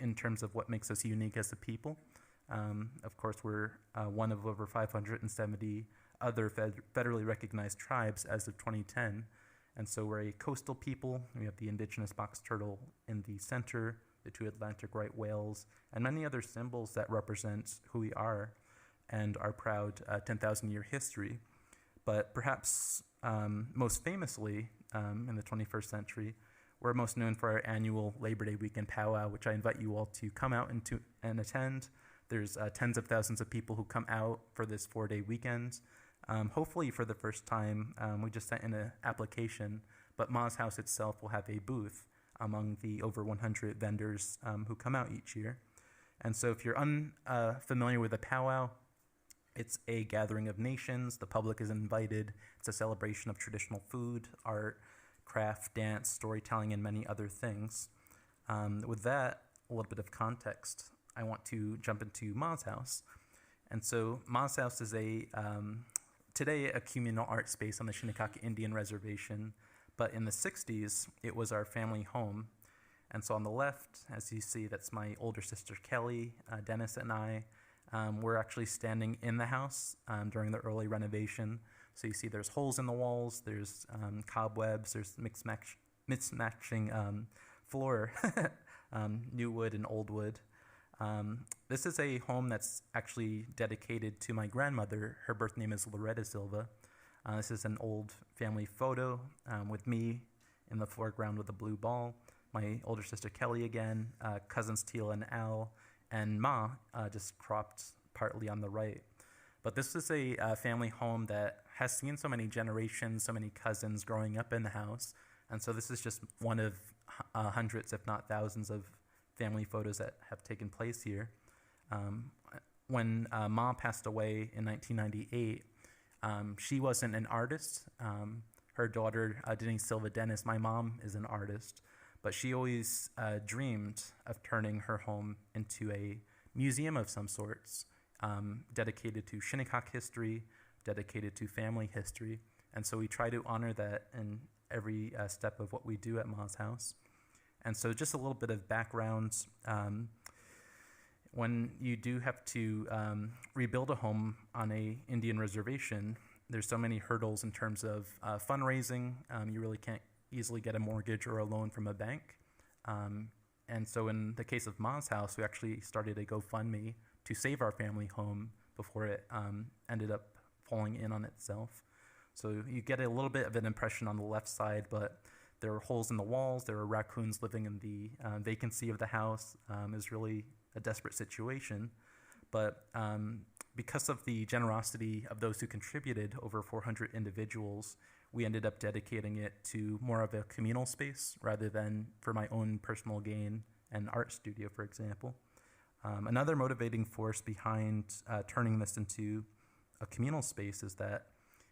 in terms of what makes us unique as a people. Of course, we're one of over 570 other federally recognized tribes as of 2010. And so we're a coastal people. We have the Indigenous box turtle in the center, the 2 Atlantic right whales, and many other symbols that represent who we are and our proud 10,000-year history. But perhaps most famously in the 21st century, we're most known for our annual Labor Day weekend powwow, which I invite you all to come out and attend. There's tens of thousands of people who come out for this 4-day weekend. Hopefully for the first time, we just sent in an application, but Ma's house itself will have a booth among the over 100 vendors who come out each year. And so if you're unfamiliar with a powwow, it's a gathering of nations. The public is invited. It's a celebration of traditional food, art, craft, dance, storytelling, and many other things. With that, a little bit of context, I want to jump into Ma's house. And so Ma's house is today a communal art space on the Shinnecock Indian Reservation, but in the 60s, it was our family home. And so on the left, as you see, that's my older sister Kelly, Dennis, and I. We're actually standing in the house during the early renovation. So you see there's holes in the walls, there's cobwebs, there's mismatching floor, new wood and old wood. This is a home that's actually dedicated to my grandmother. Her birth name is Loretta Silva. This is an old family photo with me in the foreground with a blue ball, my older sister Kelly again, cousins Teal and Al, and Ma just cropped partly on the right. But this is a family home that has seen so many generations, so many cousins growing up in the house. And so this is just one of hundreds, if not thousands, of family photos that have taken place here. When Ma passed away in 1998, she wasn't an artist. Her daughter, Denise Silva Dennis, my mom, is an artist, but she always dreamed of turning her home into a museum of some sorts, dedicated to Shinnecock history, dedicated to family history. And so we try to honor that in every step of what we do at Ma's house. And so just a little bit of background. When you do have to rebuild a home on a Indian reservation, there's so many hurdles in terms of fundraising. You really can't easily get a mortgage or a loan from a bank. And so in the case of Ma's house, we actually started a GoFundMe to save our family home before it ended up falling in on itself. So you get a little bit of an impression on the left side, but there are holes in the walls. There are raccoons living in the vacancy of the house. It was really a desperate situation. But because of the generosity of those who contributed, over 400 individuals, we ended up dedicating it to more of a communal space rather than for my own personal gain, an art studio, for example. Another motivating force behind turning this into a communal space is that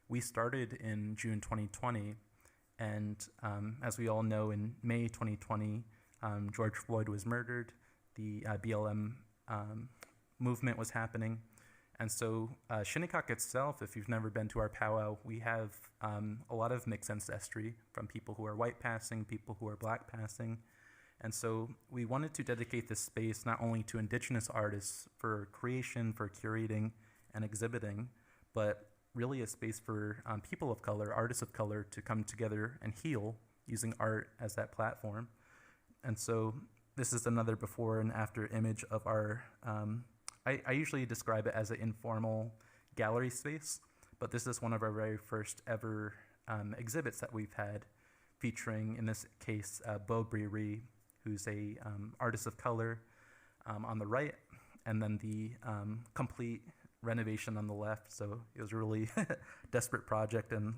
we started in June 2020, and as we all know, in May 2020, George Floyd was murdered. The BLM movement was happening. And so Shinnecock itself, if you've never been to our powwow, we have a lot of mixed ancestry from people who are white passing, people who are black passing. And so we wanted to dedicate this space not only to Indigenous artists for creation, for curating and exhibiting, but really a space for people of color, artists of color, to come together and heal using art as that platform. And so this is another before and after image of our, I usually describe it as an informal gallery space, but this is one of our very first ever exhibits that we've had, featuring, in this case, Bo Bree, who's a artist of color on the right, and then the complete renovation on the left. So it was a really desperate project, and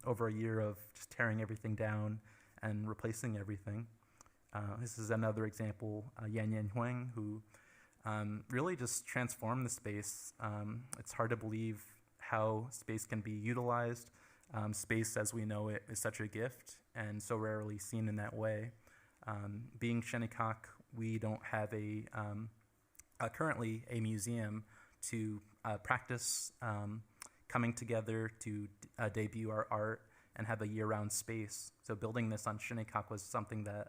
over a year of just tearing everything down and replacing everything. This is another example, Yan Yan Huang, who really just transformed the space. It's hard to believe how space can be utilized. Space, as we know it, is such a gift and so rarely seen in that way. Being Shinnecock, we don't have currently a museum to practice coming together to debut our art and have a year-round space. So building this on Shinnecock was something that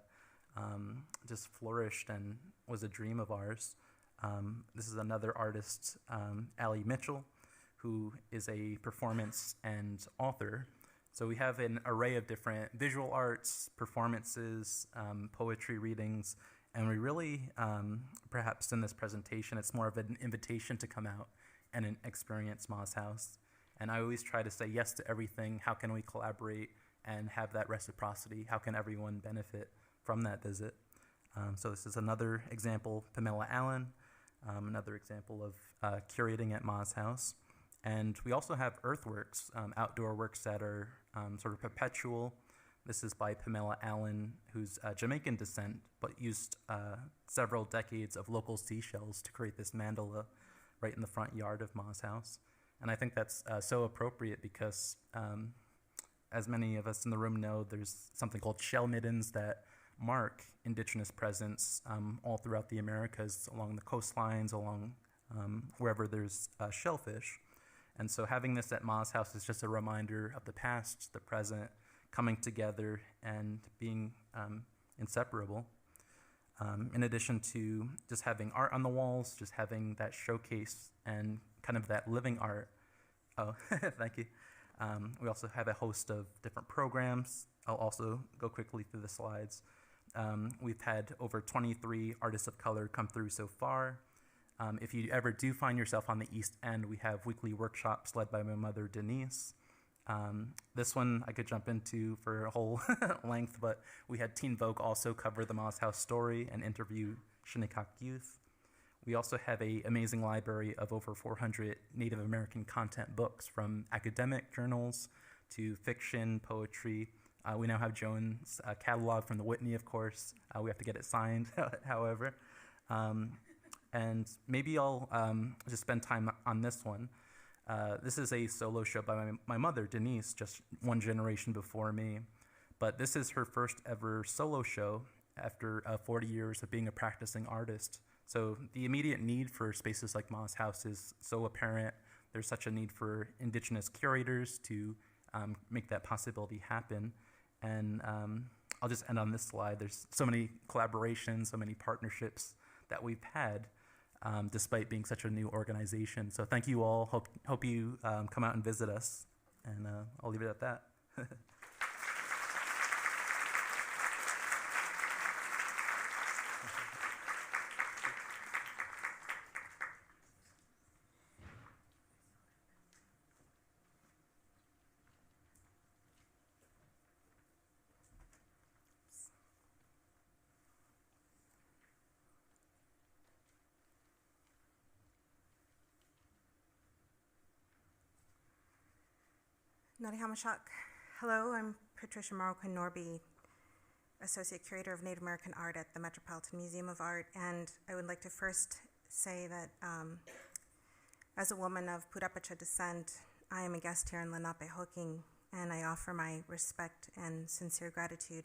just flourished and was a dream of ours. This is another artist, Allie Mitchell, who is a performance and author. So we have an array of different visual arts, performances, poetry readings, and we really, perhaps in this presentation, it's more of an invitation to come out and experience Ma's house. And I always try to say yes to everything. How can we collaborate and have that reciprocity? How can everyone benefit from that visit? So this is another example, Pamela Allen, another example of curating at Ma's house. And we also have earthworks, outdoor works that are sort of perpetual. This is by Pamela Allen, who's Jamaican descent, but used several decades of local seashells to create this mandala right in the front yard of Ma's house. And I think that's so appropriate because, as many of us in the room know, there's something called shell middens that mark Indigenous presence all throughout the Americas, along the coastlines, along wherever there's shellfish. And so having this at Ma's house is just a reminder of the past, the present, coming together and being inseparable. In addition to just having art on the walls, just having that showcase and kind of that living art. Oh, thank you. We also have a host of different programs. I'll also go quickly through the slides. We've had over 23 artists of color come through so far. If you ever do find yourself on the East End, we have weekly workshops led by my mother, Denise. This one I could jump into for a whole length, but we had Teen Vogue also cover the Ma's House story and interview Shinnecock youth. We also have an amazing library of over 400 Native American content books, from academic journals to fiction, poetry. We now have Joan's catalog from the Whitney, of course. We have to get it signed, however. And maybe I'll just spend time on this one. This is a solo show by my mother, Denise, just one generation before me. But this is her first ever solo show after 40 years of being a practicing artist. So the immediate need for spaces like Ma's House is so apparent. There's such a need for Indigenous curators to make that possibility happen. And I'll just end on this slide. There's so many collaborations, so many partnerships that we've had, despite being such a new organization. So thank you all. Hope you come out and visit us. And I'll leave it at that. Nari Hamashak. Hello, I'm Patricia Norby, Associate Curator of Native American Art at the Metropolitan Museum of Art, and I would like to first say that as a woman of Purepecha descent, I am a guest here in Lenape Hoking, and I offer my respect and sincere gratitude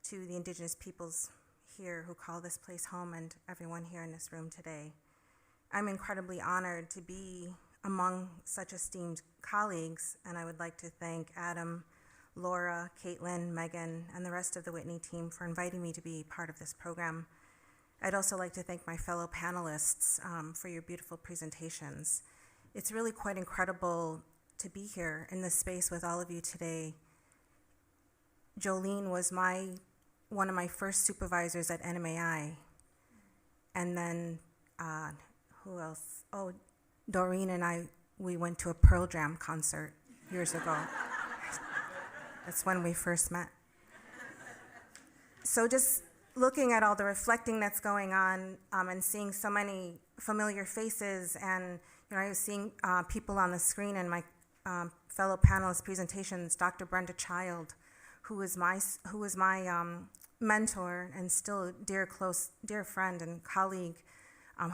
to the Indigenous peoples here who call this place home and everyone here in this room today. I'm incredibly honored to be among such esteemed colleagues, and I would like to thank Adam, Laura, Caitlin, Megan, and the rest of the Whitney team for inviting me to be part of this program. I'd also like to thank my fellow panelists for your beautiful presentations. It's really quite incredible to be here in this space with all of you today. Jolene was one of my first supervisors at NMAI, and then who else? Oh, Dorene and I, we went to a Pearl Jam concert years ago. That's when we first met. So just looking at all the reflecting that's going on and seeing so many familiar faces, and I was seeing people on the screen in my fellow panelists' presentations. Dr. Brenda Child, who was my mentor and still a dear friend and colleague,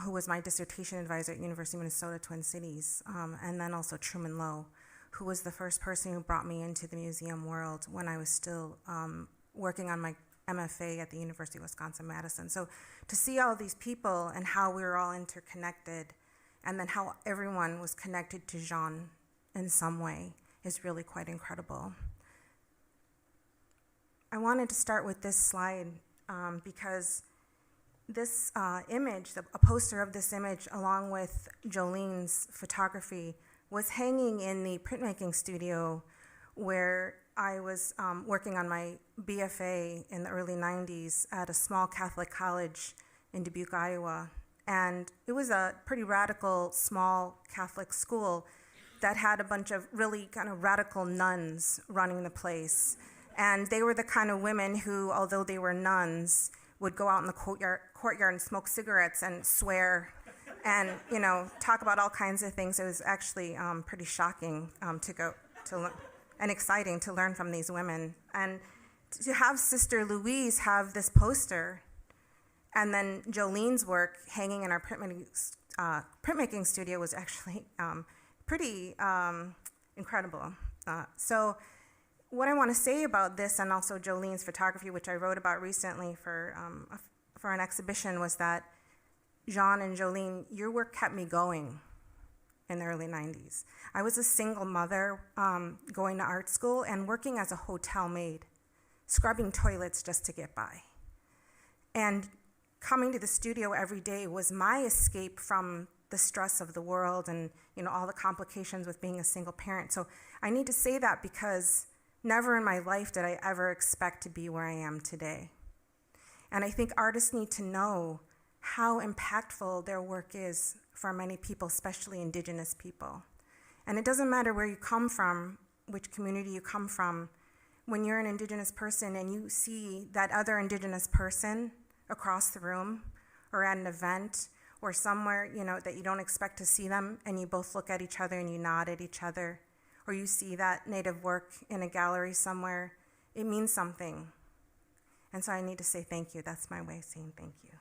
who was my dissertation advisor at University of Minnesota, Twin Cities, and then also Truman Lowe, who was the first person who brought me into the museum world when I was still working on my MFA at the University of Wisconsin-Madison. So to see all these people and how we were all interconnected, and then how everyone was connected to Jaune in some way, is really quite incredible. I wanted to start with this slide because this image, a poster of this image, along with Jolene's photography, was hanging in the printmaking studio where I was working on my BFA in the early 90s at a small Catholic college in Dubuque, Iowa. And it was a pretty radical, small Catholic school that had a bunch of really kind of radical nuns running the place. And they were the kind of women who, although they were nuns, would go out in the courtyard and smoke cigarettes and swear and, talk about all kinds of things. It was actually pretty shocking and exciting to learn from these women. And to have Sister Louise have this poster and then Jolene's work hanging in our printmaking studio was actually pretty incredible. So what I want to say about this, and also Jolene's photography, which I wrote about recently for an exhibition, was that Jaune and Jolene, your work kept me going in the early 90s. I was a single mother going to art school and working as a hotel maid, scrubbing toilets just to get by. And coming to the studio every day was my escape from the stress of the world and all the complications with being a single parent. So I need to say that because never in my life did I ever expect to be where I am today. And I think artists need to know how impactful their work is for many people, especially Indigenous people. And it doesn't matter where you come from, which community you come from, when you're an Indigenous person and you see that other Indigenous person across the room or at an event or somewhere, that you don't expect to see them, and you both look at each other and you nod at each other, or you see that Native work in a gallery somewhere, it means something. And so I need to say thank you. That's my way of saying thank you.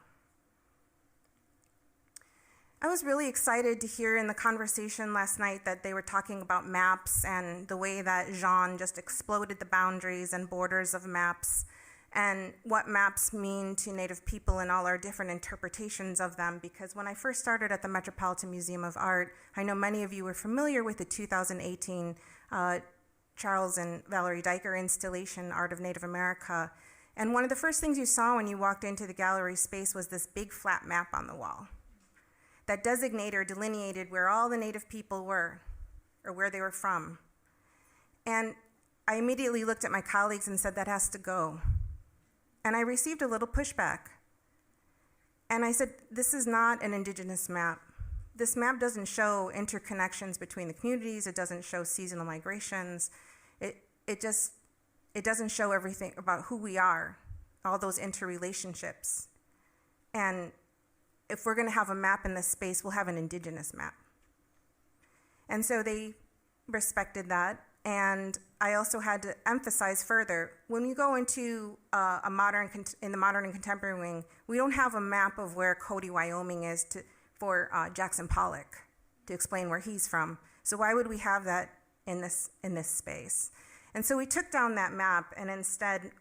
I was really excited to hear in the conversation last night that they were talking about maps and the way that Jaune just exploded the boundaries and borders of maps and what maps mean to Native people and all our different interpretations of them. Because when I first started at the Metropolitan Museum of Art, I know many of you were familiar with the 2018 Charles and Valerie Dyker installation, Art of Native America. And one of the first things you saw when you walked into the gallery space was this big flat map on the wall that designated or delineated where all the Native people were or where they were from. And I immediately looked at my colleagues and said, that has to go. And I received a little pushback. And I said, this is not an Indigenous map. This map doesn't show interconnections between the communities. It doesn't show seasonal migrations. It doesn't show everything about who we are, all those interrelationships. And if we're going to have a map in this space, we'll have an Indigenous map. And so they respected that. And I also had to emphasize further, when you go into in the modern and contemporary wing, we don't have a map of where Cody, Wyoming is for Jackson Pollock to explain where he's from. So why would we have that in this space? And so we took down that map, and instead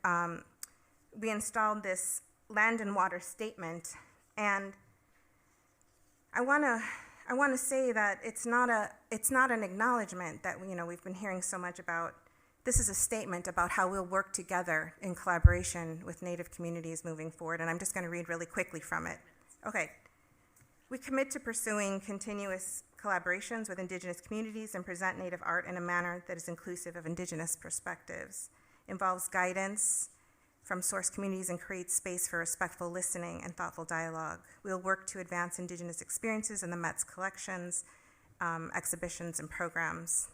we installed this land and water statement. And I want to say that it's not an acknowledgement that we've been hearing so much about. This is a statement about how we'll work together in collaboration with Native communities moving forward, and I'm just going to read really quickly from it. Okay. We commit to pursuing continuous collaborations with Indigenous communities and present Native art in a manner that is inclusive of Indigenous perspectives, involves guidance from source communities, and creates space for respectful listening and thoughtful dialogue. We'll work to advance Indigenous experiences in the Met's collections, exhibitions, and programs.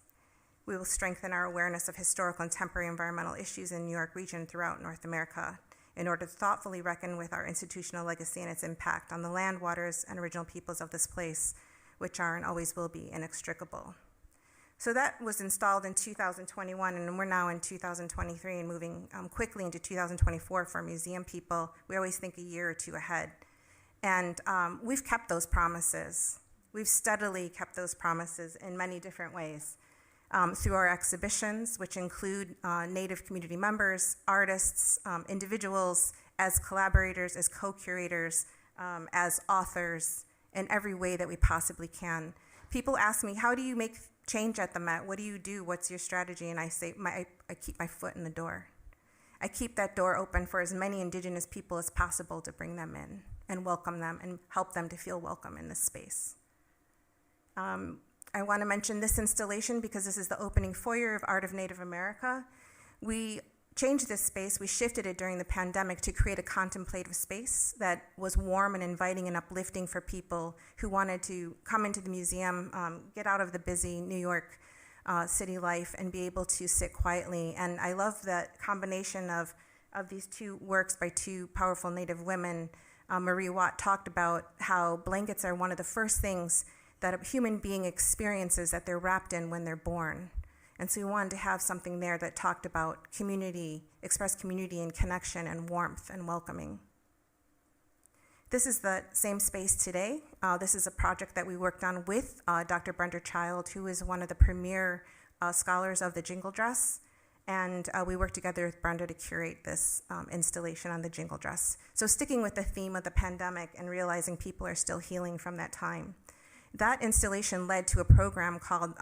We will strengthen our awareness of historical and temporary environmental issues in the New York region throughout North America in order to thoughtfully reckon with our institutional legacy and its impact on the land, waters, and original peoples of this place, which are and always will be inextricable. So that was installed in 2021, and we're now in 2023 and moving quickly into 2024 for museum people. We always think a year or two ahead. And we've kept those promises. We've steadily kept those promises in many different ways. Through our exhibitions, which include Native community members, artists, individuals, as collaborators, as co-curators, as authors, in every way that we possibly can. People ask me, how do you make change at the Met? What do you do? What's your strategy? And I say, I keep my foot in the door. I keep that door open for as many Indigenous people as possible to bring them in and welcome them and help them to feel welcome in this space. I want to mention this installation because this is the opening foyer of Art of Native America. We changed this space. We shifted it during the pandemic to create a contemplative space that was warm and inviting and uplifting for people who wanted to come into the museum, get out of the busy New York city life, and be able to sit quietly. And I love that combination of these two works by two powerful Native women. Marie Watt talked about how blankets are one of the first things that a human being experiences that they're wrapped in when they're born. And so we wanted to have something there that talked about community, expressed community and connection and warmth and welcoming. This is the same space today. This is a project that we worked on with Dr. Brenda Child, who is one of the premier scholars of the jingle dress. And we worked together with Brenda to curate this installation on the jingle dress. So sticking with the theme of the pandemic and realizing people are still healing from that time. That installation led to a program called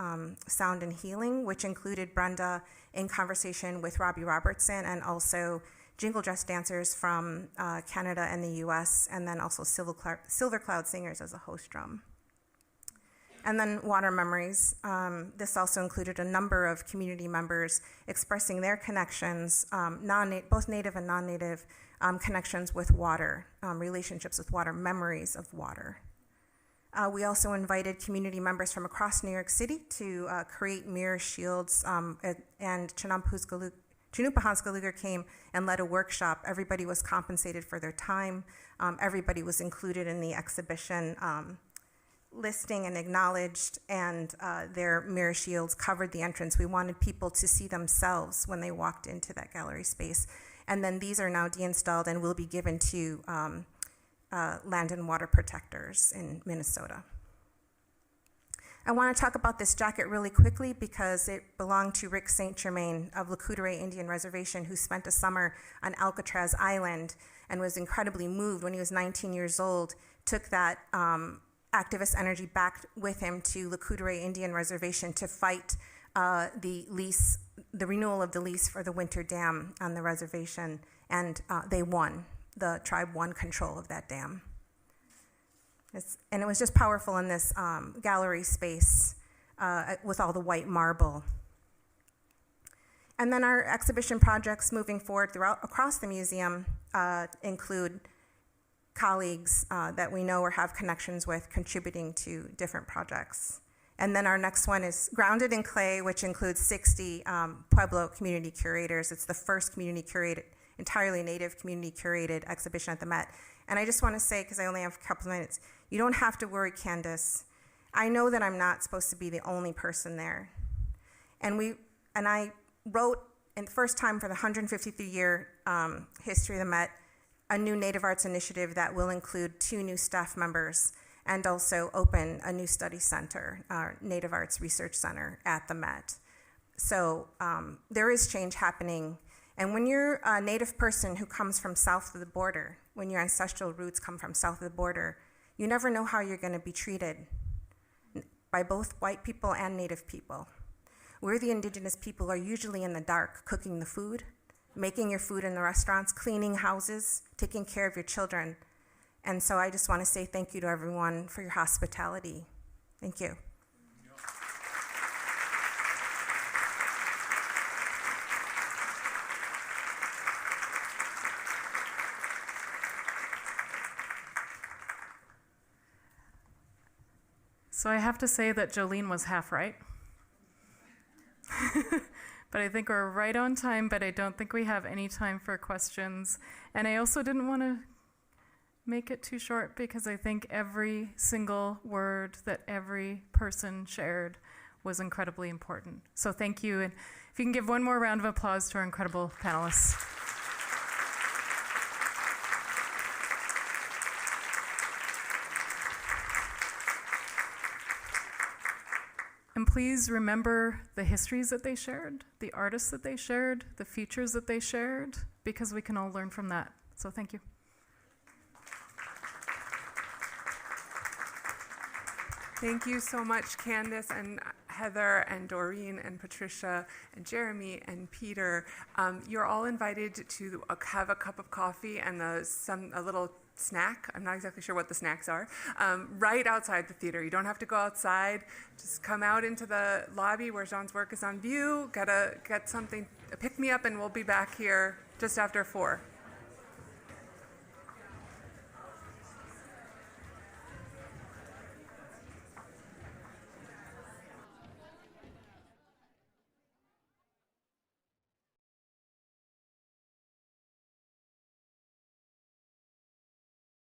Sound and Healing, which included Brenda in conversation with Robbie Robertson and also jingle dress dancers from Canada and the US, and then also Silver Cloud singers as a host drum. And then Water Memories. This also included a number of community members expressing their connections, both Native and non-Native connections with water, relationships with water, memories of water. We also invited community members from across New York City to create mirror shields and Chinampuskalik Chunupahanska came and led a workshop. Everybody was compensated for their time. Everybody was included in the exhibition listing and acknowledged, and their mirror shields covered the entrance. We wanted people to see themselves when they walked into that gallery space. And then these are now deinstalled and will be given to land and water protectors in Minnesota. I want to talk about this jacket really quickly because it belonged to Rick St. Germain of La Coudray Indian Reservation, who spent a summer on Alcatraz Island and was incredibly moved when he was 19 years old, took that activist energy back with him to La Coudray Indian Reservation to fight the renewal of the lease for the winter dam on the reservation, and they won. The tribe won control of that dam. And it was just powerful in this gallery space with all the white marble. And then our exhibition projects moving forward across the museum include colleagues that we know or have connections with contributing to different projects. And then our next one is Grounded in Clay, which includes 60 Pueblo community curators. It's the first community curated, entirely native community curated exhibition at the Met. And I just want to say, because I only have a couple minutes, you don't have to worry, Candice. I know that I'm not supposed to be the only person there. And I wrote, in the first time for the 153 year history of the Met, a new Native Arts initiative that will include 2 new staff members and also open a new study center, our Native Arts Research Center at the Met. So there is change happening. And when you're a Native person who comes from south of the border, when your ancestral roots come from south of the border, you never know how you're going to be treated by both white people and Native people. We're the Indigenous people are usually in the dark, cooking the food, making your food in the restaurants, cleaning houses, taking care of your children. And so I just want to say thank you to everyone for your hospitality. Thank you. So I have to say that Jolene was half right. But I think we're right on time, but I don't think we have any time for questions. And I also didn't want to make it too short because I think every single word that every person shared was incredibly important. So thank you. And if you can give one more round of applause to our incredible panelists. And please remember the histories that they shared, the artists that they shared, the futures that they shared, because we can all learn from that. So thank you. Thank you so much, Candice and Heather and Dorene and Patricia and Jeremy and Peter. You're all invited to have a cup of coffee and a little snack. I'm not exactly sure what the snacks are. Right outside the theater. You don't have to go outside. Just come out into the lobby where Jean's work is on view. Get something, pick me up, and we'll be back here just after 4.